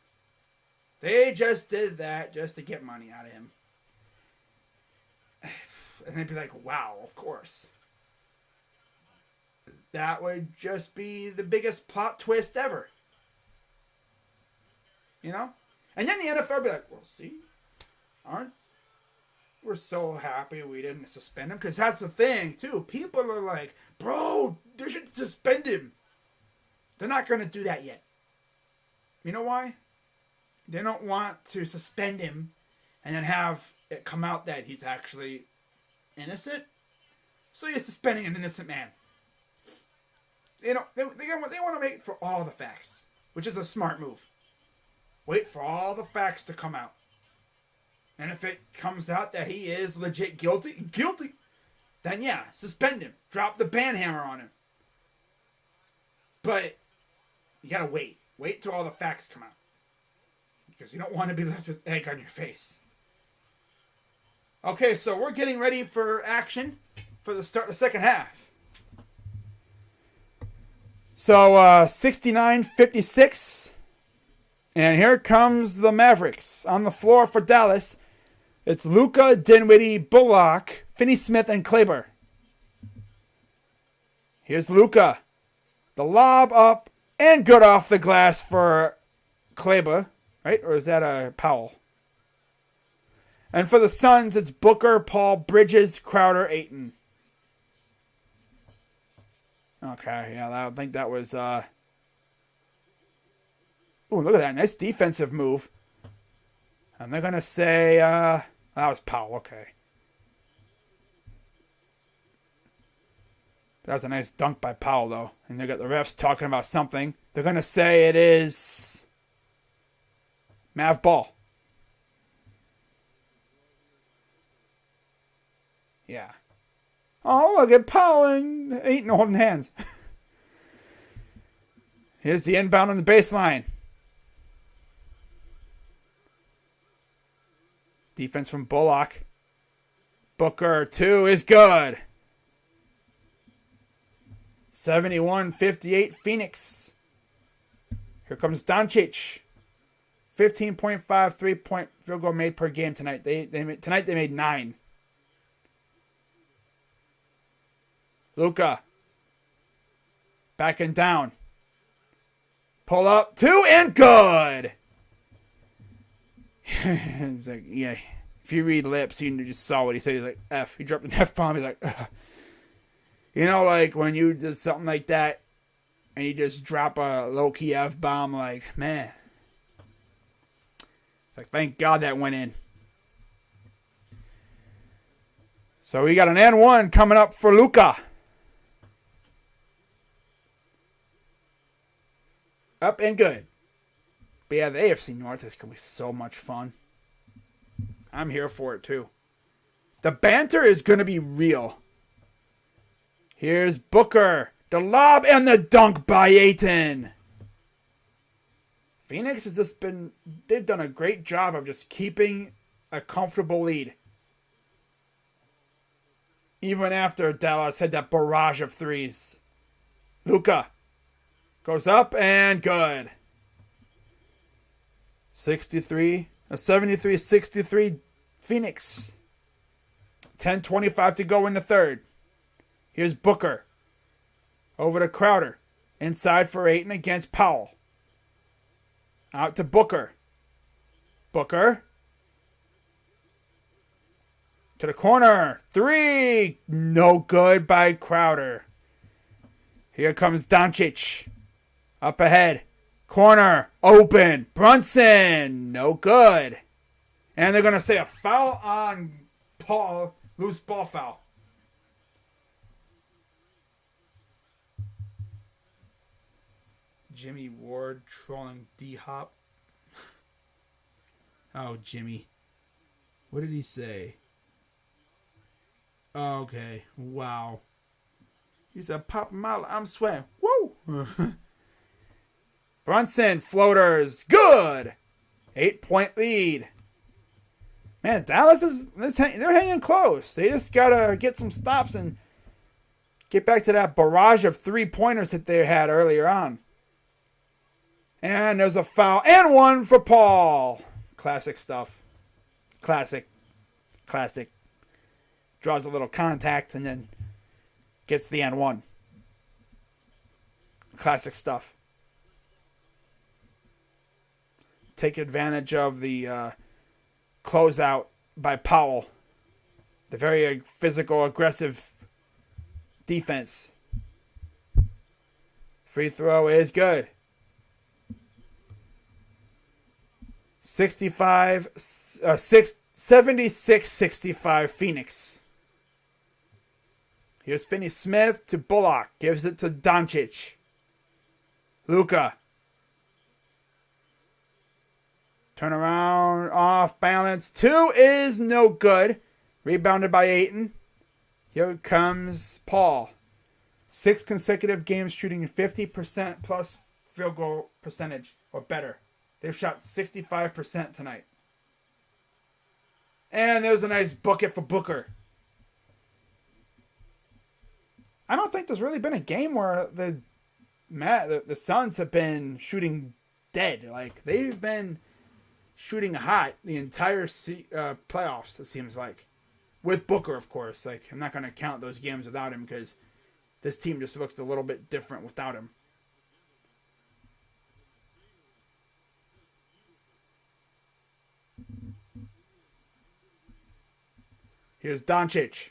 They just did that just to get money out of him. And they'd be like, wow, of course. That would just be the biggest plot twist ever. You know? And then the NFL would be like, well, see? We're so happy we didn't suspend him. Because that's the thing, too. People are like, bro, they should suspend him. They're not going to do that yet. You know why? They don't want to suspend him and then have it come out that he's actually innocent. So you're suspending an innocent man. You know, they want to wait for all the facts, which is a smart move. Wait for all the facts to come out. And if it comes out that he is legit guilty, then yeah, suspend him. Drop the ban hammer on him. But you gotta wait. Wait till all the facts come out. Because you don't want to be left with egg on your face. Okay, so we're getting ready for action for the start of the second half. So, 69-56. And here comes the Mavericks. On the floor for Dallas, it's Luka, Dinwiddie, Bullock, Finney-Smith, and Kleber. Here's Luka. The lob up and good off the glass for Kleber. Right? Or is that Powell? And for the Suns, it's Booker, Paul, Bridges, Crowder, Ayton. Okay, yeah, I think that was... Ooh, look at that. Nice defensive move. And they're going to say... that was Powell, okay. That was a nice dunk by Powell, though. And they got the refs talking about something. They're going to say it is... Mav ball. Yeah. Oh, look at Powell and Ayton holding hands. Here's the inbound on the baseline. Defense from Bullock. Booker, 2 is good. 71-58 Phoenix. Here comes Doncic. 15.5 3-point field goal made per game tonight. Tonight they made 9. Luka. Backing down. Pull up. 2 and good. It's like, yeah. If you read lips, you just saw what he said. He's like, F. He dropped an F-bomb. He's like, ugh. You know, like when you do something like that and you just drop a low-key F-bomb, like, man. Like, thank God that went in. So we got an N1 coming up for Luka. Up and good. But yeah, the AFC North is going to be so much fun. I'm here for it too. The banter is going to be real. Here's Booker. The lob and the dunk by Ayton. Phoenix has just been... They've done a great job of just keeping a comfortable lead. Even after Dallas had that barrage of threes. Luka. Goes up and good. 73-63 Phoenix. 10:25 to go in the third. Here's Booker. Over to Crowder. Inside for Ayton against Powell. Out to Booker. Booker. To the corner. 3. No good by Crowder. Here comes Doncic. Up ahead. Corner. Open. Brunson. No good. And they're going to say a foul on Paul. Loose ball foul. Jimmy Ward trolling D-Hop. Oh, Jimmy. What did he say? Okay. Wow. He said, Pop Molly, I'm sweating. Woo! Brunson, floaters. Good! 8-point lead. Man, Dallas they're hanging close. They just got to get some stops and get back to that barrage of 3-pointers that they had earlier on. And there's a foul and one for Paul. Classic stuff. Classic. draws a little contact, and then gets the N1. Classic stuff. Take advantage of the closeout by Powell. The very physical, aggressive defense. Free throw is good. 76-65 Phoenix. Here's Finney Smith to Bullock. Gives it to Doncic. Luka. Turn around, off balance. 2 is no good. Rebounded by Ayton. Here comes Paul. 6 consecutive games shooting 50% plus field goal percentage or better. They've shot 65% tonight. And there's a nice bucket for Booker. I don't think there's really been a game where the Suns have been shooting dead. Like, they've been shooting hot the entire playoffs, it seems like. With Booker, of course. Like, I'm not going to count those games without him because this team just looks a little bit different without him. Here's Doncic.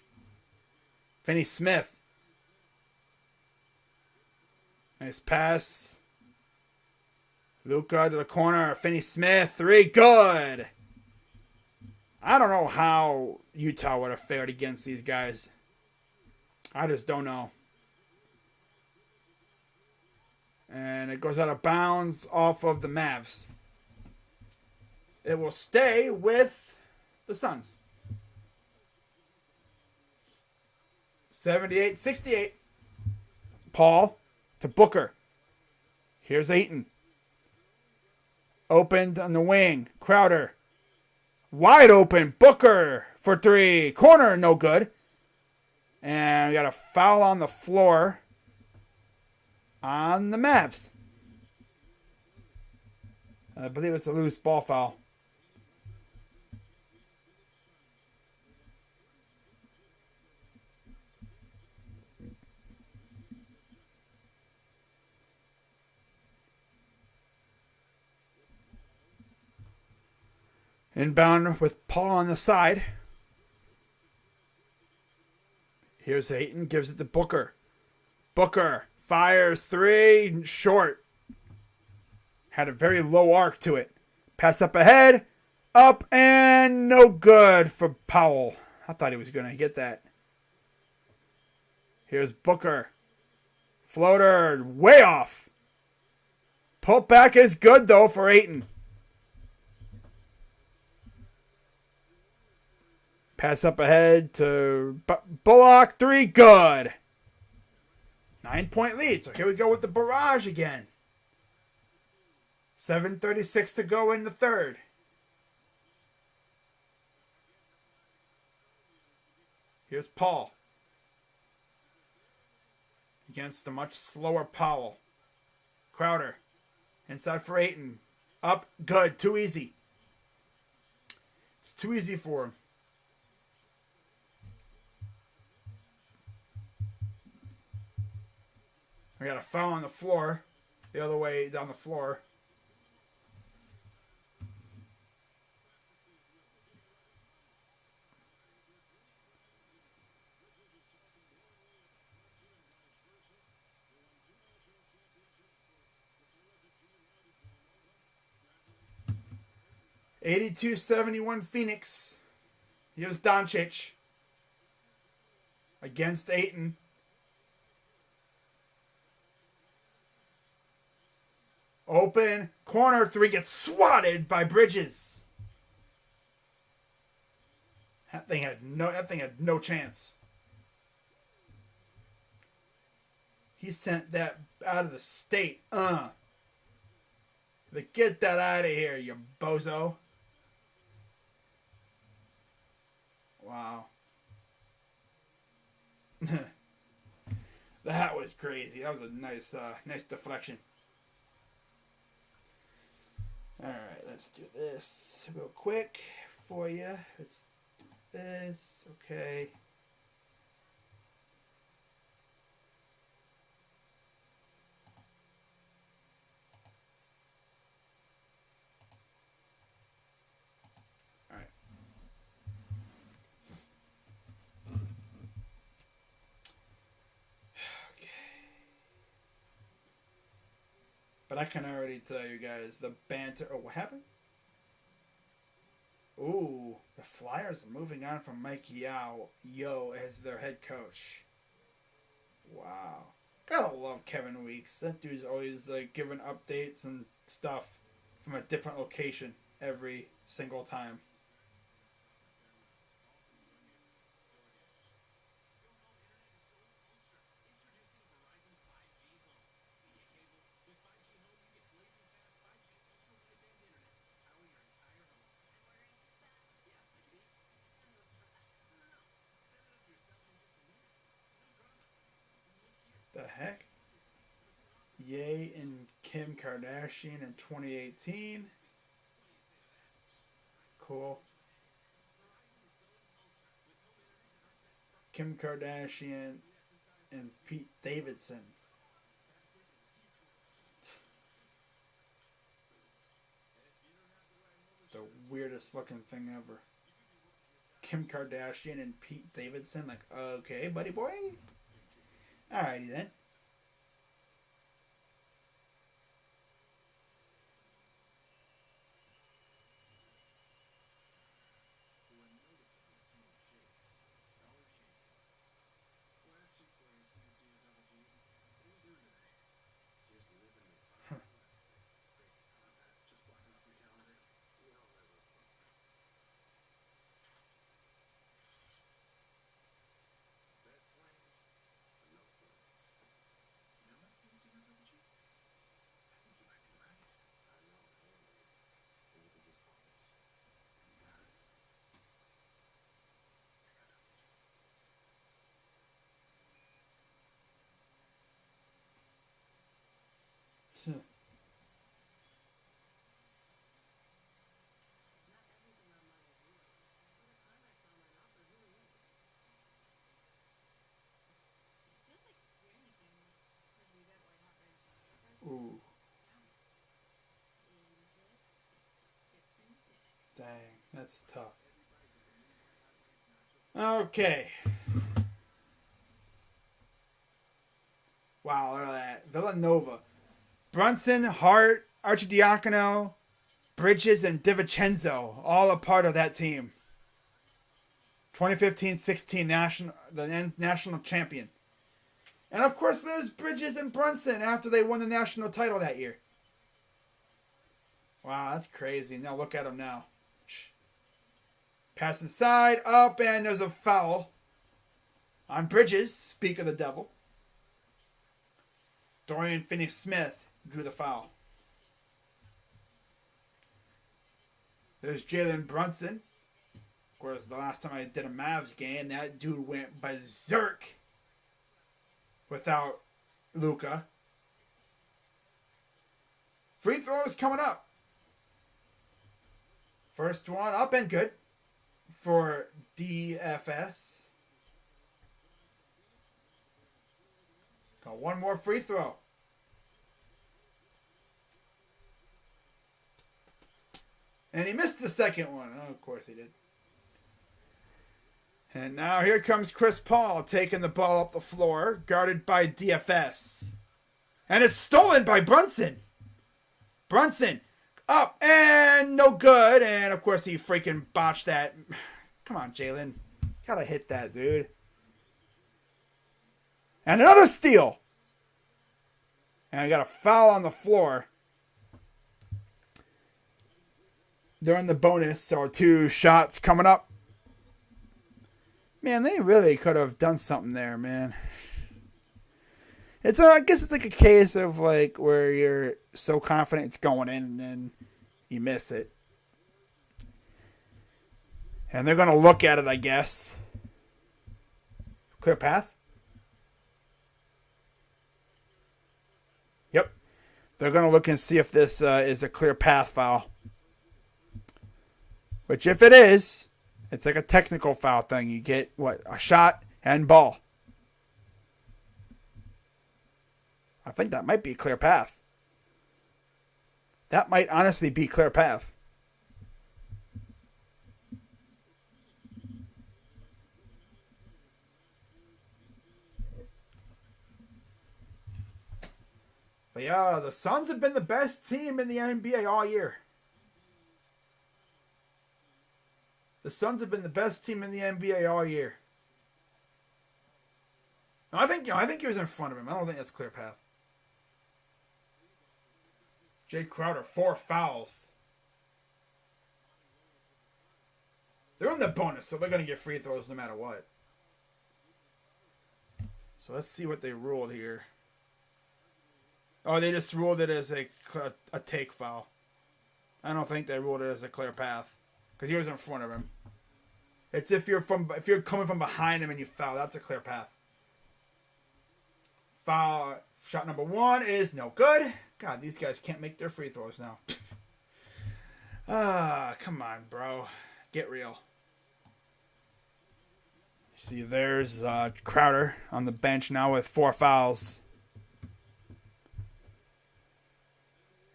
Finney Smith. Nice pass. Luka to the corner. Finney Smith. 3. Good. I don't know how Utah would have fared against these guys. I just don't know. And it goes out of bounds off of the Mavs. It will stay with the Suns. 78-68. Paul to Booker. Here's Ayton. Opened on the wing. Crowder. Wide open. Booker for 3. Corner, no good. And we got a foul on the floor on the Mavs. I believe it's a loose ball foul. Inbound with Paul on the side. Here's Ayton. Gives it to Booker. Booker fires 3. Short. Had a very low arc to it. Pass up ahead. Up and no good for Powell. I thought he was going to get that. Here's Booker. Floater. Way off. Put back is good though for Ayton. Pass up ahead to Bullock. 3. Good. 9-point lead. So here we go with the barrage again. 7:36 to go in the third. Here's Paul. Against a much slower Powell. Crowder. Inside for Ayton. Up. Good. Too easy. It's too easy for him. We got a foul on the floor. The other way down the floor. (82-71) Phoenix. Here's Doncic. Against Ayton. Open. Corner 3 gets swatted by Bridges. That thing had no chance. He sent that out of the state. Like, get that out of here, you bozo. Wow. That was crazy. That was a nice deflection. All right, let's do this real quick for you. Let's do this. Okay. But I can already tell you guys the banter. Oh, what happened? Ooh, the Flyers are moving on from Mike Yeo as their head coach. Wow. Gotta love Kevin Weeks. That dude's always like giving updates and stuff from a different location every single time. The heck? Ye and Kim Kardashian in 2018. Cool. Kim Kardashian and Pete Davidson. It's the weirdest looking thing ever. Kim Kardashian and Pete Davidson. Like, okay, buddy boy. Alrighty then. Ooh. Dang, that's tough. Okay. Wow, look at that. Villanova. Brunson, Hart, Archidiacono, Bridges, and DiVincenzo, all a part of that team. 2015-16 national champion. And of course, there's Bridges and Brunson after they won the national title that year. Wow, that's crazy. Now look at them now. Pass inside, up, and there's a foul on Bridges. Speak of the devil. Dorian Finney-Smith drew the foul. There's Jalen Brunson. Of course, the last time I did a Mavs game, that dude went berserk without Luka. Free throws coming up. First one up and good for DFS. Got one more free throw. And he missed the second one. Oh, of course he did. And now here comes Chris Paul taking the ball up the floor, guarded by DFS. And it's stolen by Brunson. Brunson up and no good. And of course he freaking botched that. Come on, Jalen. Gotta hit that, dude. And another steal. And I got a foul on the floor. During the bonus, so 2 shots coming up. Man, they really could have done something there, man. I guess it's like a case of like where you're so confident it's going in and then you miss it. And they're going to look at it, I guess. Clear path? Yep. They're going to look and see if this is a clear path foul. Which, if it is, it's like a technical foul thing. You get, a shot and ball. I think that might be clear path. That might honestly be clear path. But yeah, the Suns have been the best team in the NBA all year. The Suns have been the best team in the NBA all year. And I think he was in front of him. I don't think that's clear path. Jay Crowder, 4 fouls. They're in the bonus, so they're going to get free throws no matter what. So let's see what they ruled here. Oh, they just ruled it as a take foul. I don't think they ruled it as a clear path because he was in front of him. It's if you're coming from behind him and you foul, that's a clear path. Foul shot number 1 is no good. God, these guys can't make their free throws now. Come on, bro. Get real. See, there's Crowder on the bench now with 4 fouls.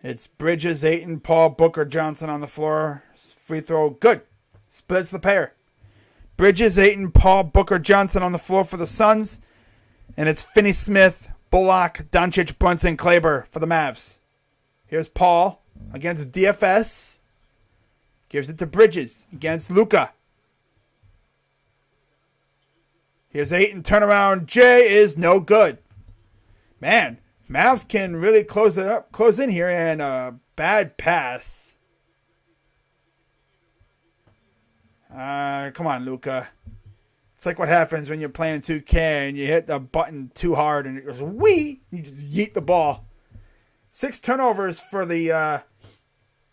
It's Bridges, Ayton, Paul, Booker, Johnson on the floor. Free throw, good. Splits the pair. Bridges, Ayton, Paul, Booker, Johnson on the floor for the Suns. And it's Finney-Smith, Bullock, Doncic, Brunson, Kleber for the Mavs. Here's Paul against DFS. Gives it to Bridges against Luka. Here's Ayton, turnaround. Jay is no good. Man, Mavs can really close in here, and a bad pass. Come on, Luka. It's like what happens when you're playing 2K and you hit the button too hard and it goes wee. You just yeet the ball. 6 turnovers for the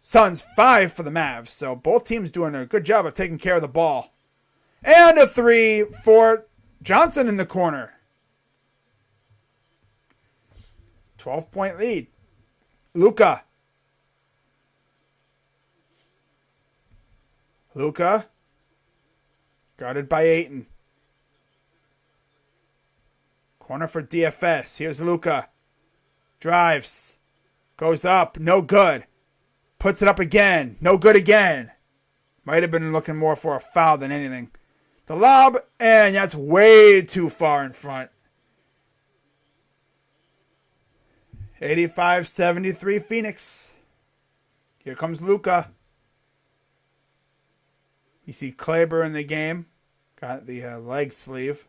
Suns, 5 for the Mavs. So both teams doing a good job of taking care of the ball. And a 3 for Johnson in the corner. 12-point lead. Luka. Guarded by Ayton. Corner for DFS. Here's Luka. Drives. Goes up. No good. Puts it up again. No good again. Might have been looking more for a foul than anything. The lob. And that's way too far in front. 85-73 Phoenix. Here comes Luka. You see Kleber in the game. Got the leg sleeve.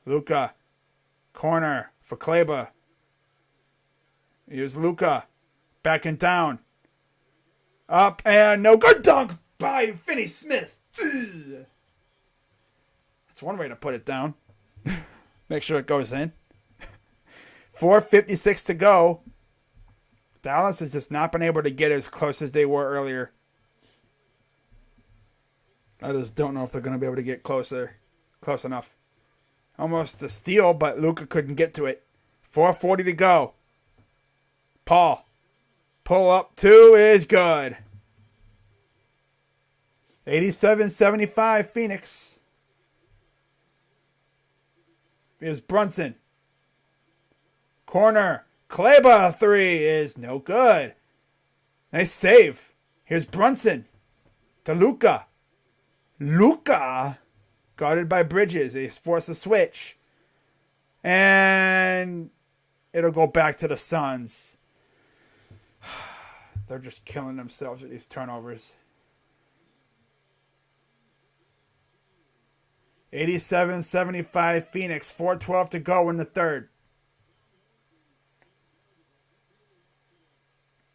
Luka. Corner for Kleber. Here's Luka. Backing down. Up and no good dunk by Finney-Smith. That's one way to put it down. Make sure it goes in. 4:56 to go. Dallas has just not been able to get as close as they were earlier. I just don't know if they're going to be able to get close enough. Almost a steal, but Luka couldn't get to it. 4:40 to go. Paul. Pull up 2 is good. 87-75 Phoenix. Here's Brunson. Corner. Kleber 3 is no good. Nice save. Here's Brunson. To Luka. Guarded by Bridges. They force a switch. And it'll go back to the Suns. They're just killing themselves with these turnovers. 87-75 Phoenix. 4:12 to go in the third.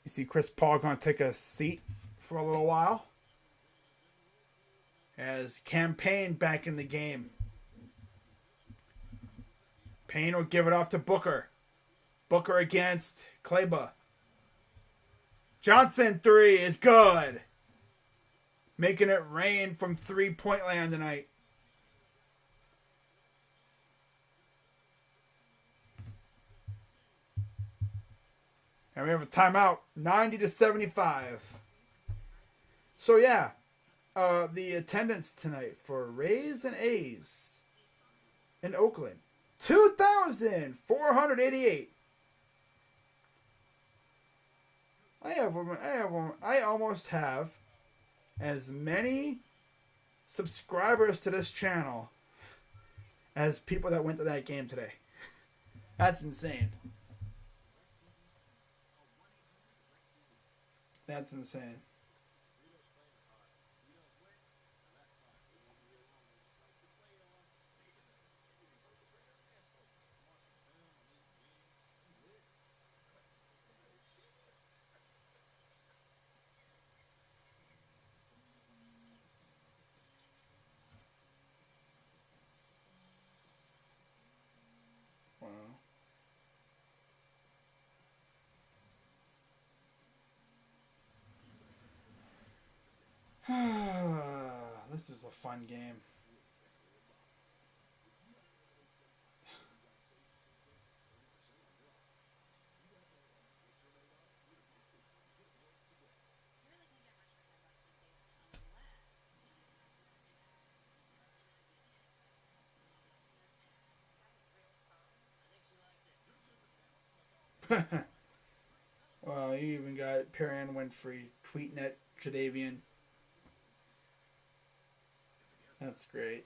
You see Chris Paul going to take a seat for a little while. As Cam Payne back in the game. Payne will give it off to Booker. Booker against Kleber. Johnson 3 is good. Making it rain from 3-point land tonight. And we have a timeout. 90-75. So yeah. The attendance tonight for Rays and A's in Oakland. 2,488. I almost have as many subscribers to this channel as people that went to that game today. That's insane. That's insane. Wow. This is a fun game. Well, you even got Perrin Winfrey tweeting at Jadavian. That's great.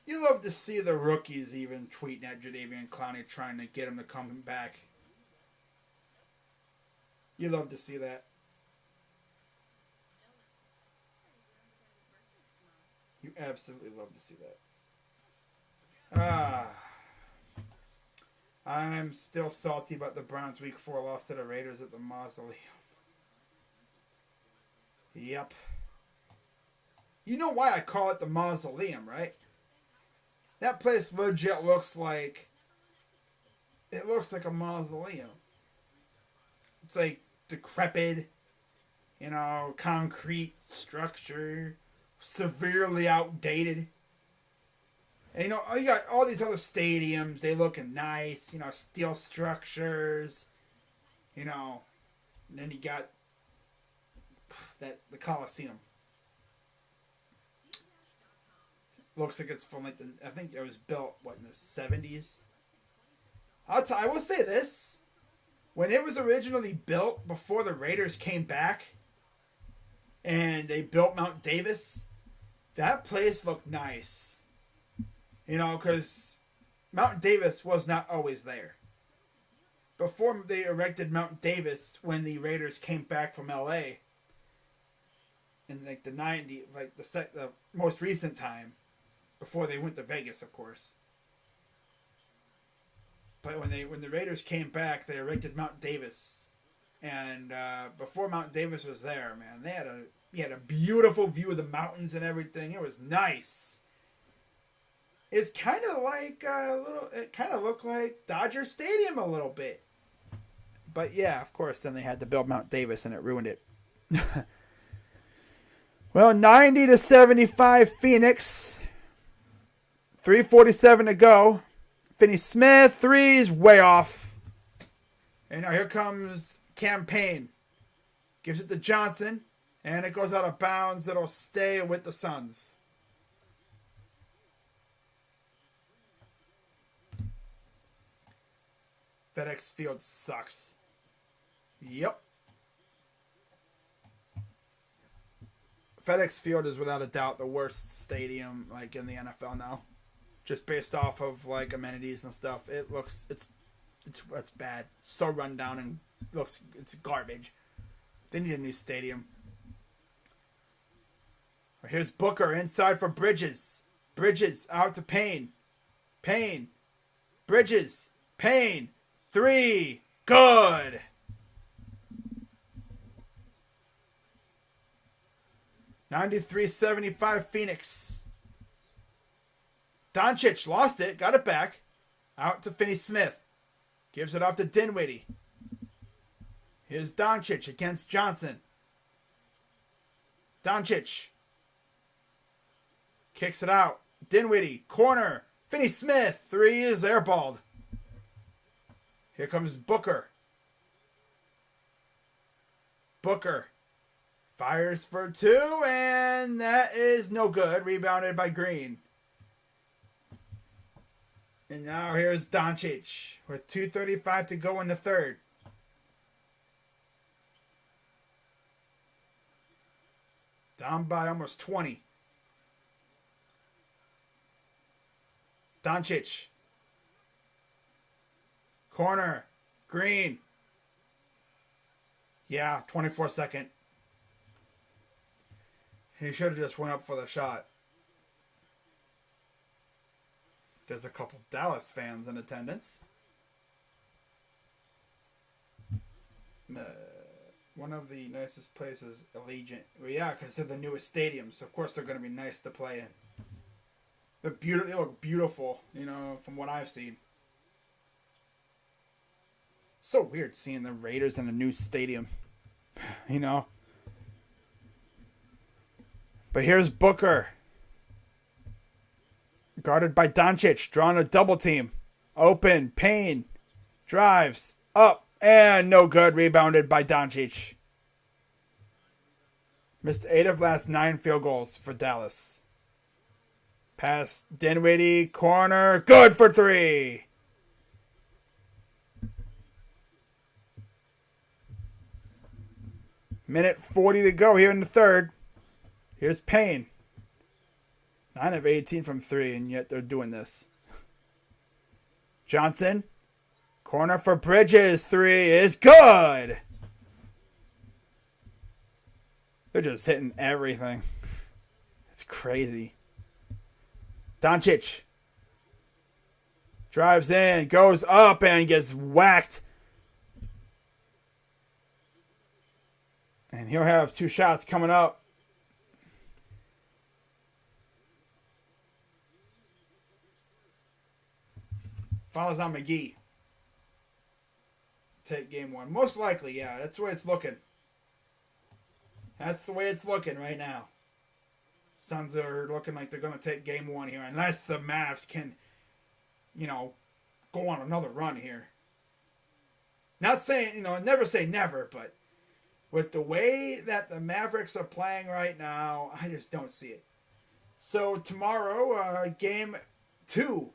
You love to see the rookies even tweeting at Jadavian Clowney trying to get him to come back. You love to see that. You absolutely love to see that. Ah, I'm still salty about the Browns' Week 4 loss to the Raiders at the Mausoleum. Yep. You know why I call it the Mausoleum, right? That place legit looks like... It looks like a mausoleum. It's like decrepit, concrete structure, severely outdated. And you got all these other stadiums, they looking nice, steel structures, and then you got the Coliseum. Looks like it's from I think it was built in the 70s. I will say this. When it was originally built before the Raiders came back and they built Mount Davis, that place looked nice. Because Mount Davis was not always there. Before they erected Mount Davis, when the Raiders came back from LA in the 90s, the most recent time, before they went to Vegas, of course. But when the Raiders came back, they erected Mount Davis, and before Mount Davis was there, man, he had a beautiful view of the mountains and everything. It was nice. It's kind of like it kind of looked like Dodger Stadium a little bit. But yeah, of course, then they had to build Mount Davis, and it ruined it. Well, 90-75 Phoenix. 3:47 to go. Finney Smith, threes, way off. And now here comes Campaign. Gives it to Johnson, and it goes out of bounds. It'll stay with the Suns. FedEx Field sucks. Yep. FedEx Field is without a doubt the worst stadium in the NFL now. Just based off of amenities and stuff. It's bad. So run down and it's garbage. They need a new stadium. Here's Booker inside for Bridges. Bridges out to Payne. Payne. Bridges. Payne. Three. Good. $93.75 Phoenix. Doncic lost it. Got it back. Out to Finney Smith. Gives it off to Dinwiddie. Here's Doncic against Johnson. Doncic. Kicks it out. Dinwiddie. Corner. Finney Smith. Three is airballed. Here comes Booker. Booker. Fires for two, and that is no good. Rebounded by Green. And now here's Doncic with 2:35 to go in the third. Down by almost 20. Doncic. Corner. Green. Yeah, 24-second. He should have just went up for the shot. There's a couple Dallas fans in attendance. One of the nicest places, Allegiant. Well, yeah, because they're the newest stadium, so of course they're going to be nice to play in. They're beautiful. They look beautiful, you know, from what I've seen. So weird seeing the Raiders in a new stadium, you know. But here's Booker. Guarded by Doncic, drawing a double team. Open, Payne, drives, up, and no good. Rebounded by Doncic. Missed 8 of last 9 field goals for Dallas. Pass, Dinwiddie, corner, good for 3. Minute 40 to go here in the third. Here's Payne. 9 of 18 from 3, and yet they're doing this. Johnson. Corner for Bridges. 3 is good. They're just hitting everything. It's crazy. Doncic. Drives in, goes up, and gets whacked. And he'll have 2 shots coming up. Fouls on McGee. Take game 1. Most likely, yeah. That's the way it's looking. That's the way it's looking right now. Suns are looking like they're going to take game 1 here. Unless the Mavs can, you know, go on another run here. Not saying, you know, never say never, but with the way that the Mavericks are playing right now, I just don't see it. So tomorrow, game 2.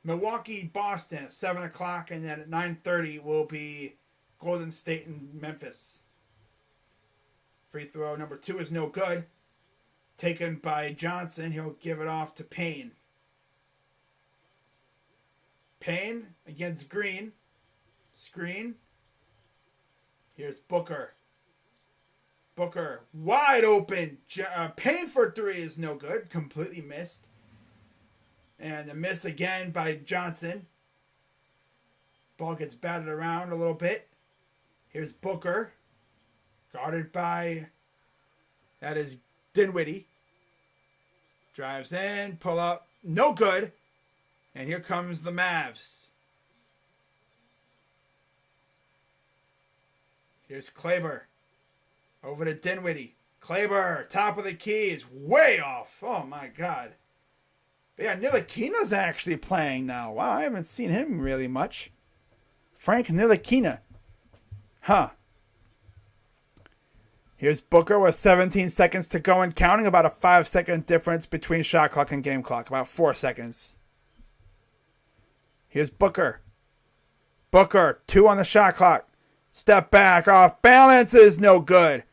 Milwaukee, Boston at 7 o'clock, and then at 9:30 will be Golden State and Memphis. Free throw number 2 is no good. Taken by Johnson. He'll give it off to Payne. Payne against Green. Screen. Here's Booker. Booker wide open. Payne for 3 is no good. Completely missed. And a miss again by Johnson. Ball gets batted around a little bit. Here's Booker. Guarded by, that is Dinwiddie. Drives in, pull up. No good. And here comes the Mavs. Here's Kleber. Over to Dinwiddie. Kleber, top of the key, is way off. Oh my God. But yeah, Ntilikina's actually playing now. Wow, I haven't seen him really much. Frank Ntilikina. Huh. Here's Booker with 17 seconds to go and counting. About a 5-second difference between shot clock and game clock. About 4 seconds. Here's Booker. Booker, 2 on the shot clock. Step back, off balance is no good.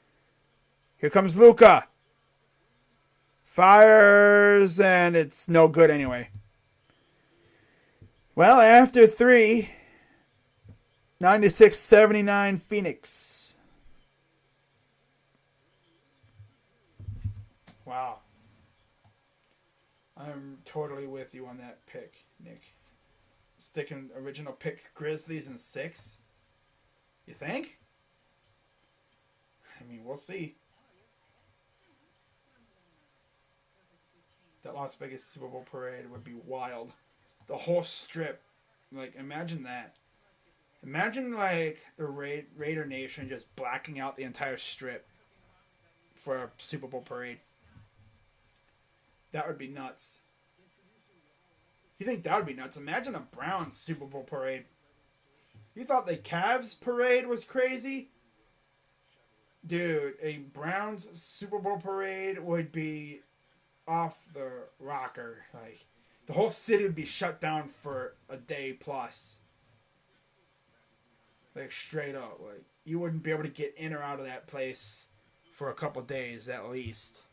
Here comes Luka. Fires, and it's no good anyway. Well, after 3, 96-79 Phoenix. Wow. I'm totally with you on that pick, Nick. Sticking original pick Grizzlies in 6. You think? I mean, we'll see. That Las Vegas Super Bowl parade would be wild. The whole strip. Like, imagine that. Imagine, like, the Raider Nation just blacking out the entire strip for a Super Bowl parade. That would be nuts. You think that would be nuts? Imagine a Browns Super Bowl parade. You thought the Cavs parade was crazy? Dude, a Browns Super Bowl parade would be off the rocker. Like, the whole city would be shut down for a day plus. Like, straight up. Like, you wouldn't be able to get in or out of that place for a couple days at least.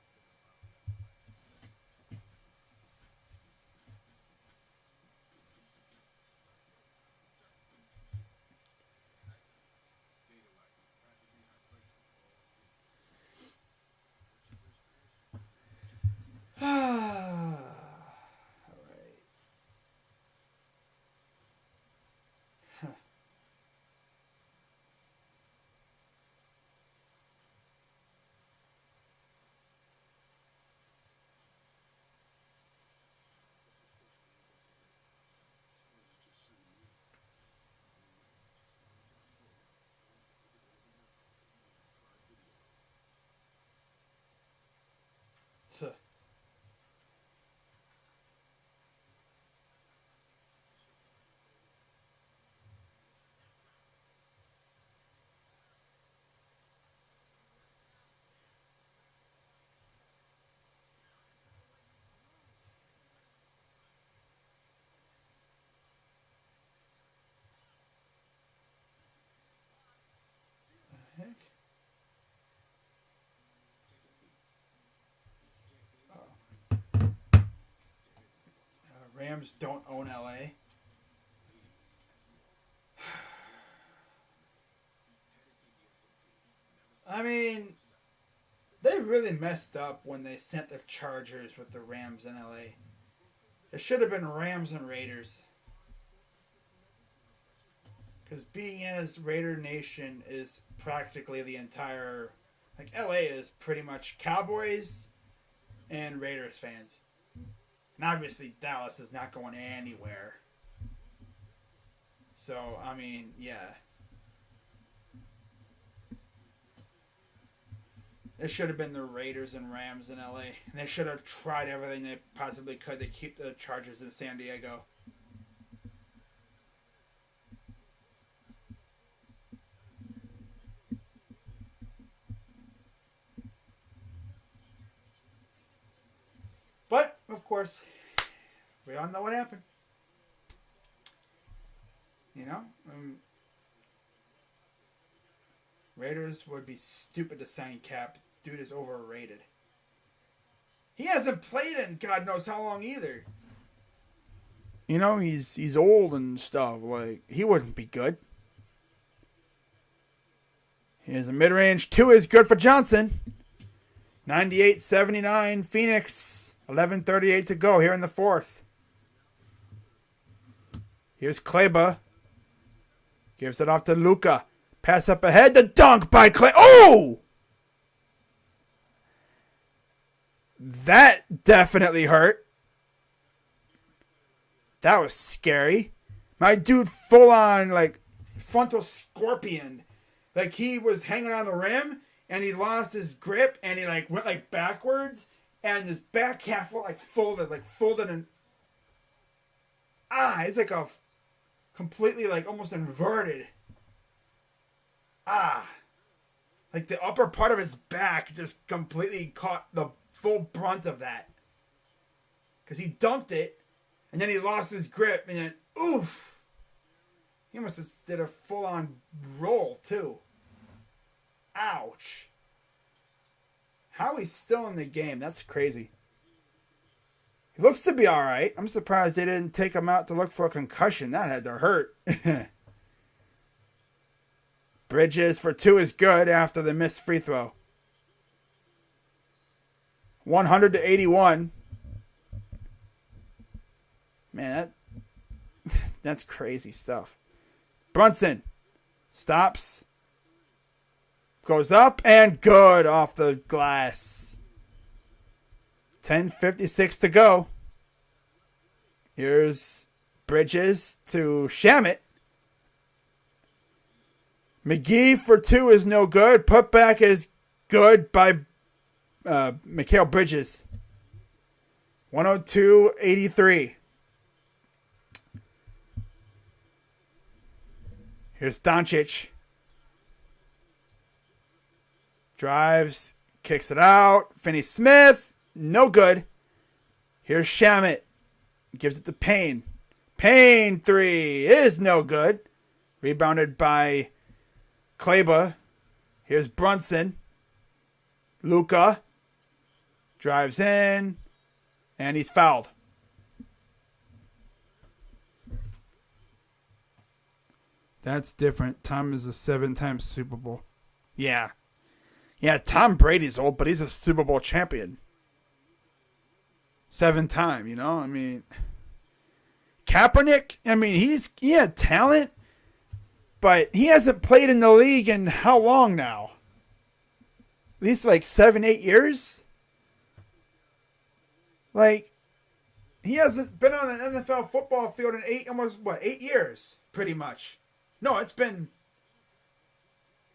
Rams don't own LA. I mean, they really messed up when they sent the Chargers with the Rams in LA. It should have been Rams and Raiders. Because being as Raider Nation is practically the entire... Like, LA is pretty much Cowboys and Raiders fans. And obviously, Dallas is not going anywhere. So, I mean, yeah. It should have been the Raiders and Rams in LA. And they should have tried everything they possibly could to keep the Chargers in San Diego. But, of course, we all know what happened. You know? Raiders would be stupid to sign Cap. Dude is overrated. He hasn't played in God knows how long either. You know, he's old and stuff. Like, he wouldn't be good. Here's a mid-range. 2 is good for Johnson. 98-79 Phoenix. 11:38 to go here in the fourth. Here's Kleba. Gives it off to Luka. Pass up ahead. The dunk by Clay. Oh! That definitely hurt. That was scary. My dude full on, like, frontal scorpion. Like, he was hanging on the rim, and he lost his grip, and he, like, went, like, backwards. And his back half folded and it's like a completely like almost inverted. Like the upper part of his back just completely caught the full brunt of that. Because he dunked it and then he lost his grip and then oof. He must have did a full on roll too. Ouch. How he's still in the game, that's crazy. He looks to be alright. I'm surprised they didn't take him out to look for a concussion. That had to hurt. Bridges for 2 is good after the missed free throw. 100-81. Man, that's crazy stuff. Brunson stops. Goes up and good off the glass. 10:56 to go. Here's Bridges to Shamet. McGee for 2 is no good. Putback is good by Mikal Bridges. 102-83. Here's Doncic. Drives, kicks it out. Finney-Smith, no good. Here's Shamet. Gives it to Payne. Payne 3 is no good. Rebounded by Kleba. Here's Brunson. Luka. Drives in. And he's fouled. That's different. Tom is a 7-time Super Bowl. Yeah. Yeah, Tom Brady's old, but he's a Super Bowl champion. 7-time, you know? I mean, Kaepernick, I mean, he had talent, but he hasn't played in the league in how long now? At least like 7-8 years? Like, he hasn't been on an NFL football field in 8 years, pretty much. No, it's been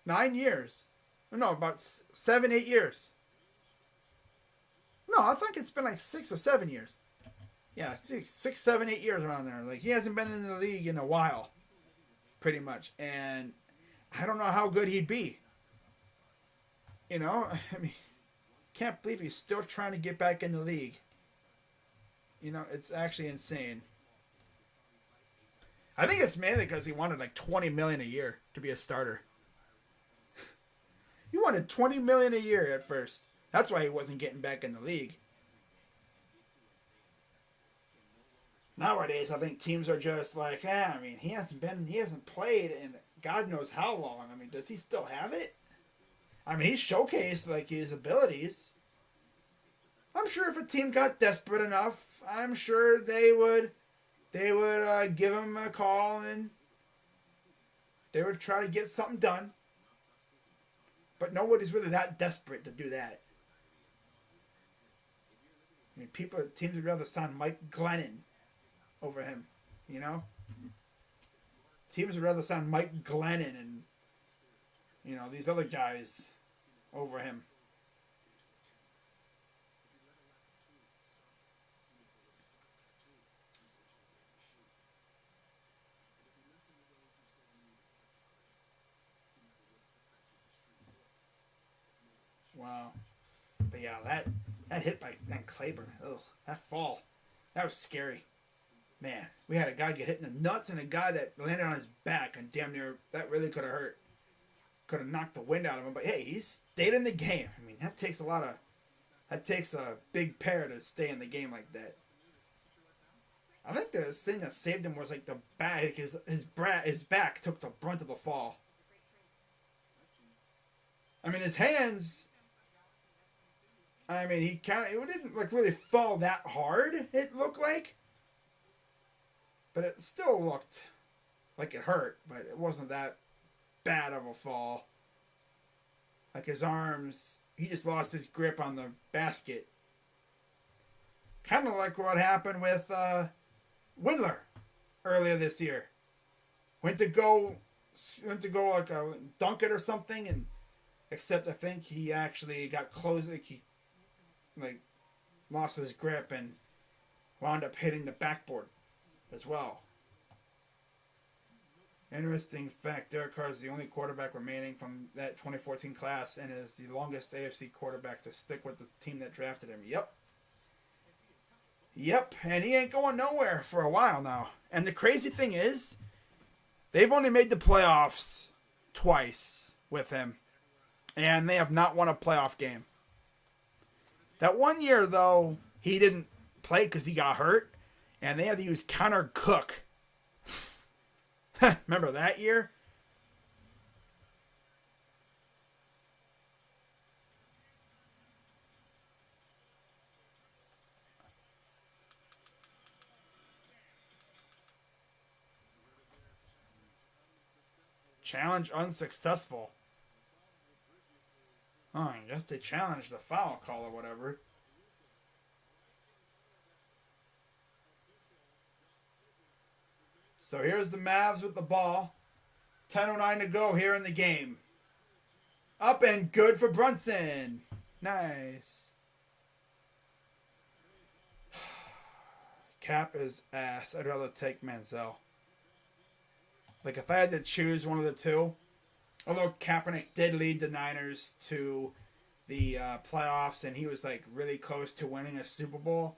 9 years. No, about 7-8 years. No, I think it's been like 6 or 7 years. Yeah, 6, 7, 8 years around there. Like, he hasn't been in the league in a while, pretty much. And I don't know how good he'd be. You know, I mean, can't believe he's still trying to get back in the league. You know, it's actually insane. I think it's mainly because he wanted like $20 million a year to be a starter. He wanted $20 million a year at first. That's why he wasn't getting back in the league. Nowadays, I think teams are just like, I mean, he hasn't played in God knows how long. I mean, does he still have it? I mean, he's showcased like his abilities. I'm sure if a team got desperate enough, I'm sure they would give him a call and they would try to get something done. But nobody's really that desperate to do that. I mean, teams would rather sign Mike Glennon over him. You know, teams would rather sign Mike Glennon and these other guys over him. Wow. But yeah, that hit by Van Claiborne. Ugh, that fall. That was scary. Man, we had a guy get hit in the nuts and a guy that landed on his back and damn near that really could have hurt. Could have knocked the wind out of him. But hey, he stayed in the game. I mean, that takes a big pair to stay in the game like that. I think the thing that saved him was like the back. His back took the brunt of the fall. I mean, his hands. I mean, he didn't like really fall that hard. It looked like, but it still looked like it hurt. But it wasn't that bad of a fall. Like his arms, he just lost his grip on the basket. Kind of like what happened with Windler earlier this year. Went to go like dunk it or something, and except I think he actually got close. Like lost his grip and wound up hitting the backboard as well. Interesting fact: Derek Carr is the only quarterback remaining from that 2014 class, and is the longest AFC quarterback to stick with the team that drafted him. Yep, and he ain't going nowhere for a while now. And the crazy thing is, they've only made the playoffs twice with him, and they have not won a playoff game. That one year, though, he didn't play because he got hurt, and they had to use Connor Cook. Remember that year? Challenge unsuccessful. Oh, I guess they challenged the foul call or whatever. So here's the Mavs with the ball. 10:09 to go here in the game. Up and good for Brunson. Nice. Cap is ass. I'd rather take Manziel. Like if I had to choose one of the two, although Kaepernick did lead the Niners to the playoffs and he was like really close to winning a Super Bowl,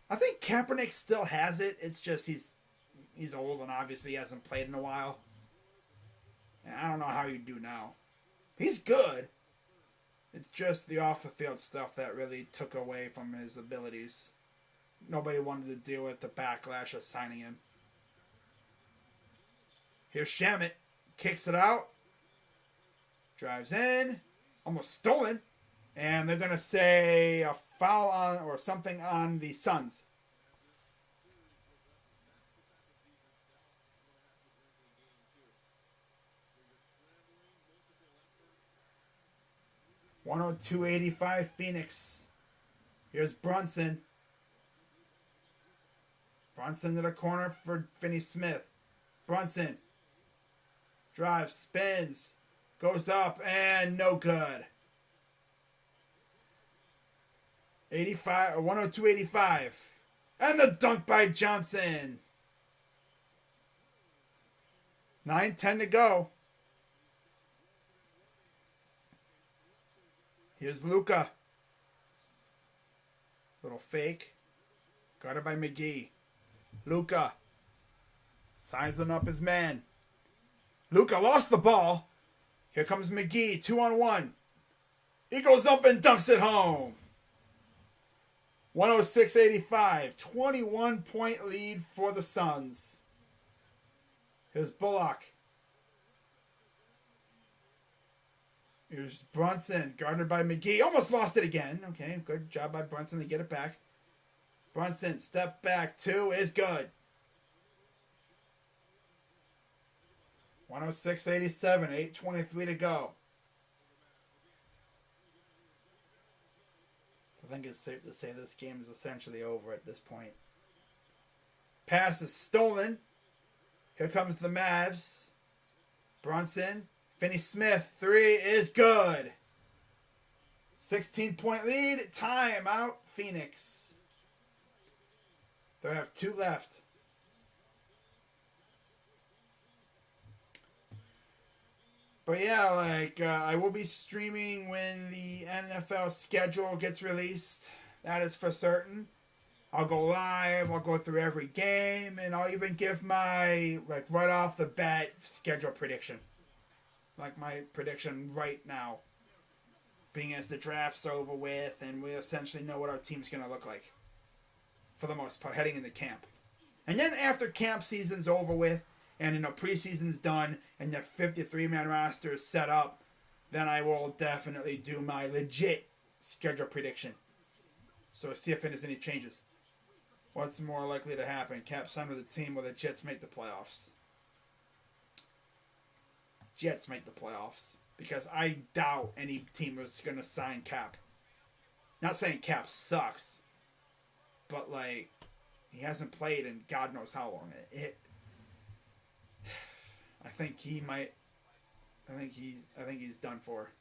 I think Kaepernick still has it. It's just he's old and obviously he hasn't played in a while. And I don't know how you do now. He's good. It's just the off the field stuff that really took away from his abilities. Nobody wanted to deal with the backlash of signing him. Here's Shamit. Kicks it out. Drives in. Almost stolen. And they're going to say a foul on or something on the Suns. (102.85) Phoenix. Here's Brunson. Brunson to the corner for Finney Smith. Brunson. Drives, spins, goes up, and no good. 102.85. And the dunk by Johnson. 9:10 to go. Here's Luka. Little fake. Guarded by McGee. Luka. Sizing up his man. Luka lost the ball. Here comes McGee. 2-on-1. He goes up and dunks it home. 106-85. 21-point lead for the Suns. Here's Bullock. Here's Brunson, guarded by McGee. Almost lost it again. Okay, good job by Brunson to get it back. Brunson, step back. 2 is good. 106-87. 8:23 to go. I think it's safe to say this game is essentially over at this point. Pass is stolen. Here comes the Mavs. Brunson. Finney-Smith. 3 is good. 16-point lead. Timeout. Phoenix. They have 2 left. But yeah, I will be streaming when the NFL schedule gets released. That is for certain. I'll go live. I'll go through every game, and I'll even give my right off the bat schedule prediction. My prediction right now, being as the draft's over with, and we essentially know what our team's going to look like for the most part heading into camp. And then after camp season's over with, and preseason's done, and the 53-man roster is set up, then I will definitely do my legit schedule prediction. So see if there's any changes. What's more likely to happen? Cap signed with a team where the Jets make the playoffs. Jets make the playoffs. Because I doubt any team is going to sign Cap. Not saying Cap sucks. But, he hasn't played in God knows how long. I think he might. I think he's done for.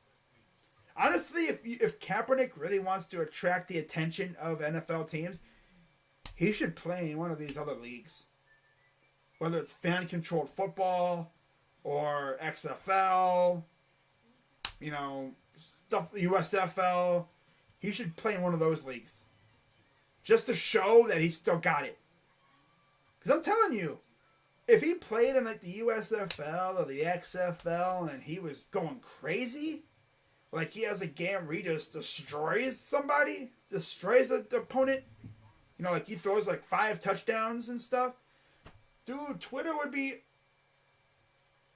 Honestly, if Kaepernick really wants to attract the attention of NFL teams, he should play in one of these other leagues. Whether it's fan-controlled football or XFL, stuff USFL, he should play in one of those leagues. Just to show that he's still got it. Because I'm telling you, if he played in the USFL or the XFL and he was going crazy, he has a game where he just destroys somebody, destroys the opponent, he throws 5 touchdowns and stuff, dude, Twitter would be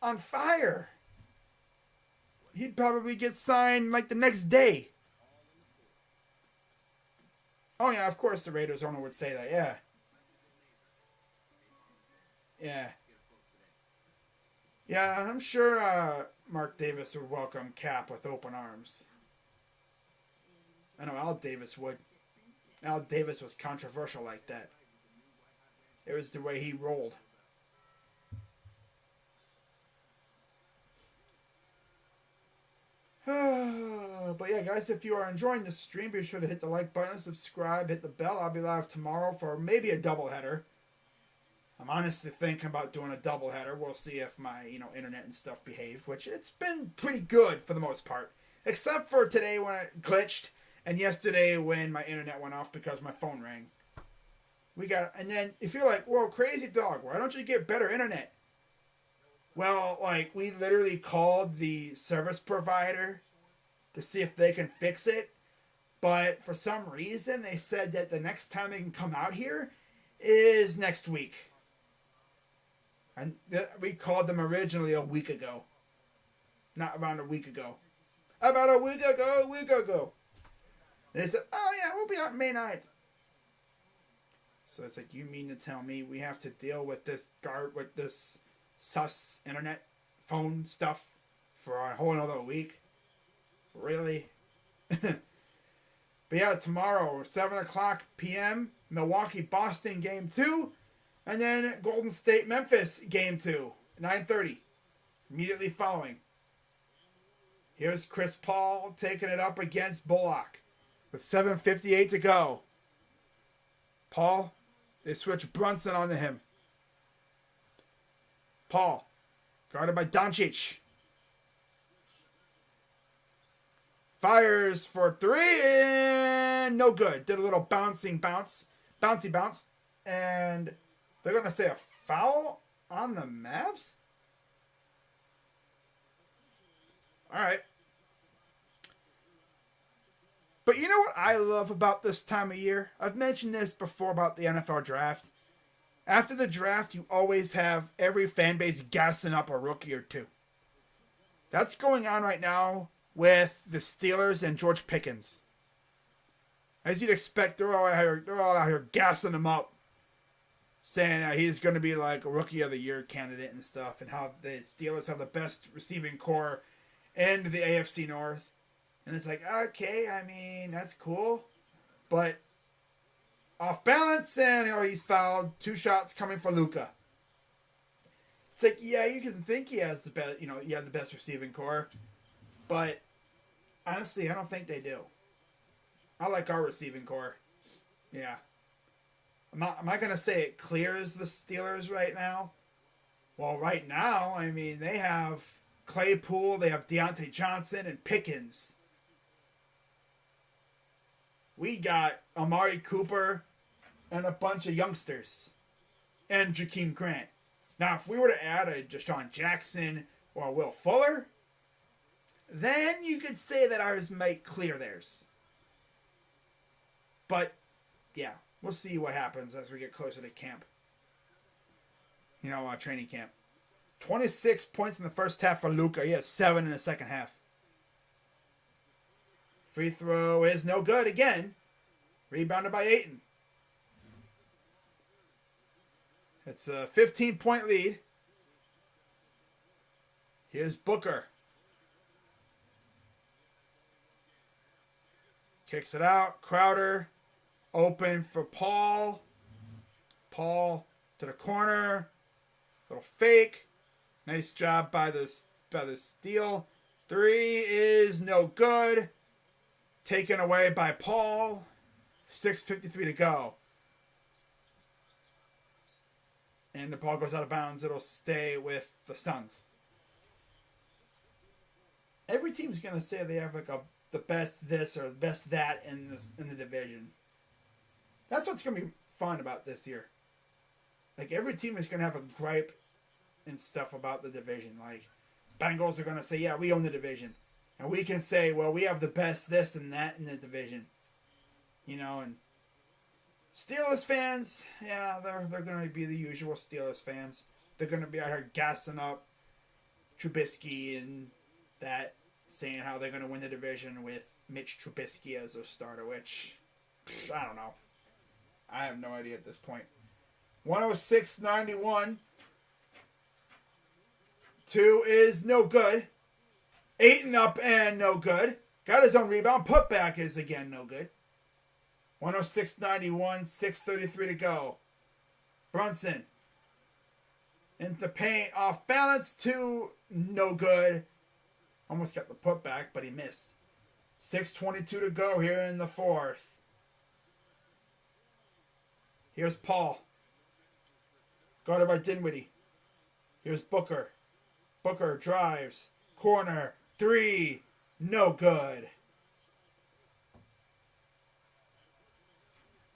on fire. He'd probably get signed the next day. Oh yeah, of course the Raiders owner would say that, yeah. Yeah, I'm sure Mark Davis would welcome Cap with open arms. I know Al Davis would. Al Davis was controversial like that. It was the way he rolled. But yeah, guys, if you are enjoying this stream, be sure to hit the like button, subscribe, hit the bell. I'll be live tomorrow for maybe a doubleheader. I'm honestly thinking about doing a doubleheader. We'll see if my internet and stuff behave, which it's been pretty good for the most part, except for today when it glitched, and yesterday when my internet went off because my phone rang. And then if you're like, "Whoa, crazy dog, why don't you get better internet?" Well, we literally called the service provider to see if they can fix it, but for some reason they said that the next time they can come out here is next week. And we called them originally a week ago. Not around a week ago. About a week ago. They said, "Oh yeah, we'll be out May 9th. So it's you mean to tell me we have to deal with this sus internet phone stuff for a whole another week? Really?" But yeah, tomorrow, 7 o'clock p.m., Milwaukee-Boston Game 2. And then Golden State-Memphis Game 2, 9:30. Immediately following. Here's Chris Paul taking it up against Bullock with 7:58 to go. Paul, they switch Brunson onto him. Paul, guarded by Doncic. Fires for 3 and no good. Did a little bouncy bounce. And they're going to say a foul on the Mavs? All right. But you know what I love about this time of year? I've mentioned this before about the NFL draft. After the draft, you always have every fan base gassing up a rookie or two. That's going on right now with the Steelers and George Pickens. As you'd expect, they're all out here gassing him up, saying that he's going to be like a Rookie of the Year candidate and stuff, and how the Steelers have the best receiving core in the AFC North. And it's like, okay, I mean, that's cool. But off balance, and he's fouled. 2 shots coming for Luka. It's like, yeah, you can think he has the best, he has the best receiving core, but honestly, I don't think they do. I like our receiving core. Yeah. Am I going to say it clears the Steelers right now? Well, right now, I mean, they have Claypool, they have Deontay Johnson, and Pickens. We got Amari Cooper and a bunch of youngsters. And Jakeem Grant. Now, if we were to add a Deshaun Jackson or a Will Fuller, then you could say that ours might clear theirs. But, yeah, we'll see what happens as we get closer to camp. Training camp. 26 points in the first half for Luka. He has 7 in the second half. Free throw is no good again. Rebounded by Ayton. It's a 15-point lead. Here's Booker. Kicks it out. Crowder. Open for Paul. Paul to the corner. Little fake. Nice job by the steal. 3 is no good. Taken away by Paul. 6:53 to go. And the ball goes out of bounds. It'll stay with the Suns. Every team's going to say they have the best this or the best that in the division. That's what's going to be fun about this year. Like, every team is going to have a gripe and stuff about the division. Like, Bengals are going to say, yeah, we own the division. And we can say, well, we have the best this and that in the division. And Steelers fans, yeah, they're going to be the usual Steelers fans. They're going to be out here gassing up Trubisky and that, saying how they're going to win the division with Mitch Trubisky as their starter, which, I don't know. I have no idea at this point. 106-91. 2 is no good. Ayton up and no good. Got his own rebound. Putback is again no good. 106-91. 6:33 to go. Brunson. Into paint. Off balance. 2 no good. Almost got the putback, but he missed. 6:22 to go here in the fourth. Here's Paul. Guarded by Dinwiddie. Here's Booker. Booker drives. Corner. 3. No good.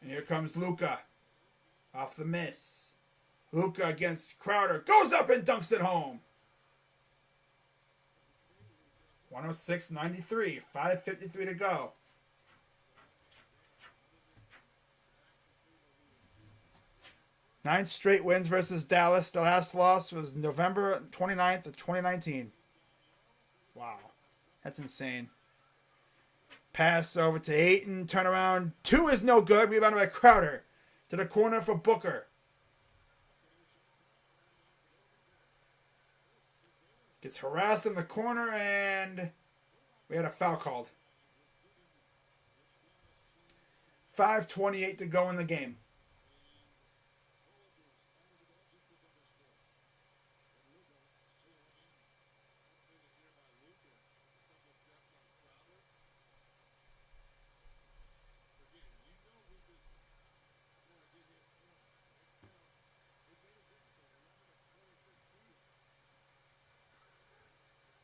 And here comes Luka. Off the miss. Luka against Crowder. Goes up and dunks it home. 106-93. 5:53 to go. Nine straight wins versus Dallas. The last loss was November 29th of 2019. Wow. That's insane. Pass over to Ayton. Turnaround. 2 is no good. Rebounded by Crowder. To the corner for Booker. Gets harassed in the corner and we had a foul called. 5:28 to go in the game.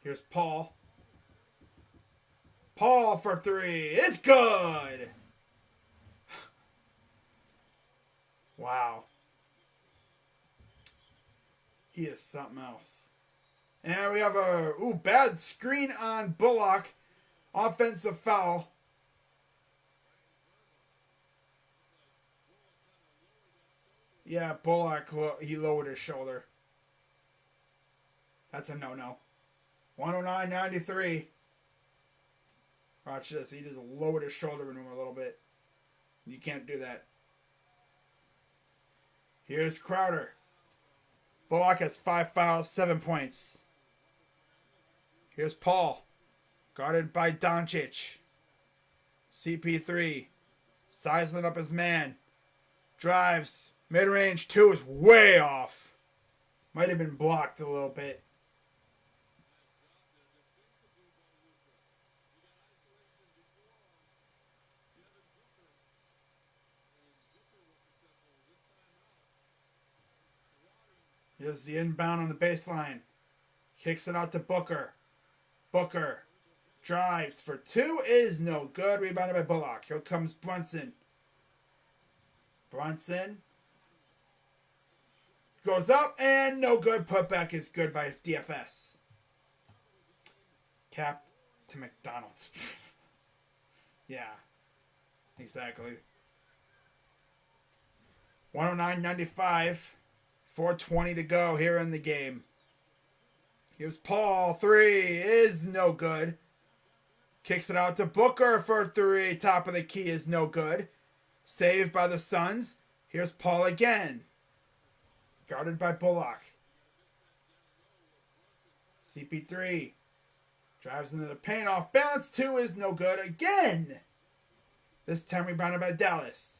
Here's Paul. Paul for 3. It's good. Wow. He is something else. And we have a bad screen on Bullock. Offensive foul. Yeah, Bullock, he lowered his shoulder. That's a no-no. 109.93. Watch this. He just lowered his shoulder into him a little bit. You can't do that. Here's Crowder. Bullock has 5 fouls, 7 points. Here's Paul. Guarded by Doncic. CP3. Sizing up his man. Drives. Mid-range 2 is way off. Might have been blocked a little bit. Here's the inbound on the baseline. Kicks it out to Booker. Booker drives for 2 is no good. Rebounded by Bullock. Here comes Brunson. Brunson goes up and no good. Putback is good by DFS. Cap to McDonald's. Yeah, exactly. 109.95. 4:20 to go here in the game. Here's Paul. 3 is no good. Kicks it out to Booker for 3. Top of the key is no good. Saved by the Suns. Here's Paul again. Guarded by Bullock. CP3. Drives into the paint off balance. 2 is no good again. This time rebounded by Dallas.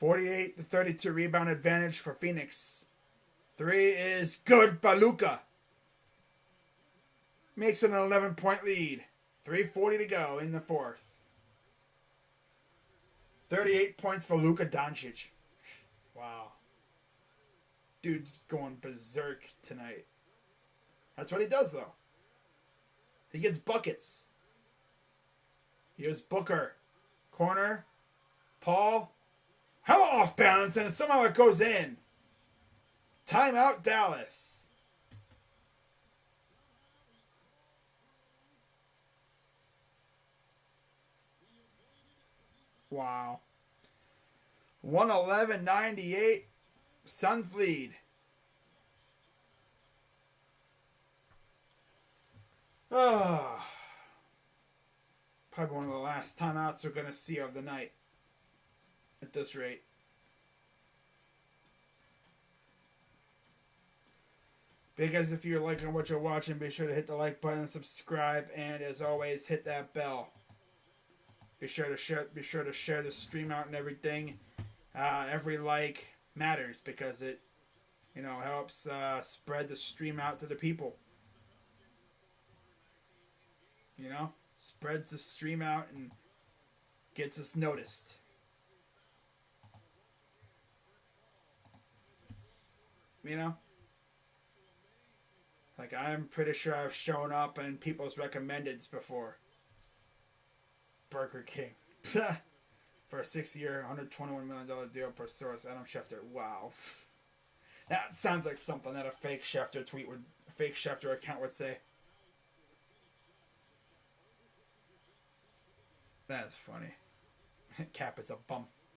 48-32 rebound advantage for Phoenix. 3 is good by Luka. Makes it an 11-point lead. 3:40 to go in the fourth. 38 points for Luka Doncic. Wow. Dude's going berserk tonight. That's what he does, though. He gets buckets. Here's Booker. Corner. Paul. Hella off balance, and somehow it goes in. Timeout, Dallas. Wow. 111.98. Suns lead. Oh. Probably one of the last timeouts we're going to see of the night. At this rate. Because if you're liking what you're watching, be sure to hit the like button, subscribe, and as always, hit that bell. Be sure to share the stream out and everything. Every like matters because it, helps spread the stream out to the people. Spreads the stream out and gets us noticed. Like I'm pretty sure I've shown up in people's recommendeds before. Burger King. For a 6-year, $121 million deal per source. Adam Schefter. Wow. That sounds like something that a fake Schefter account would say. That's funny. Cap is a bum.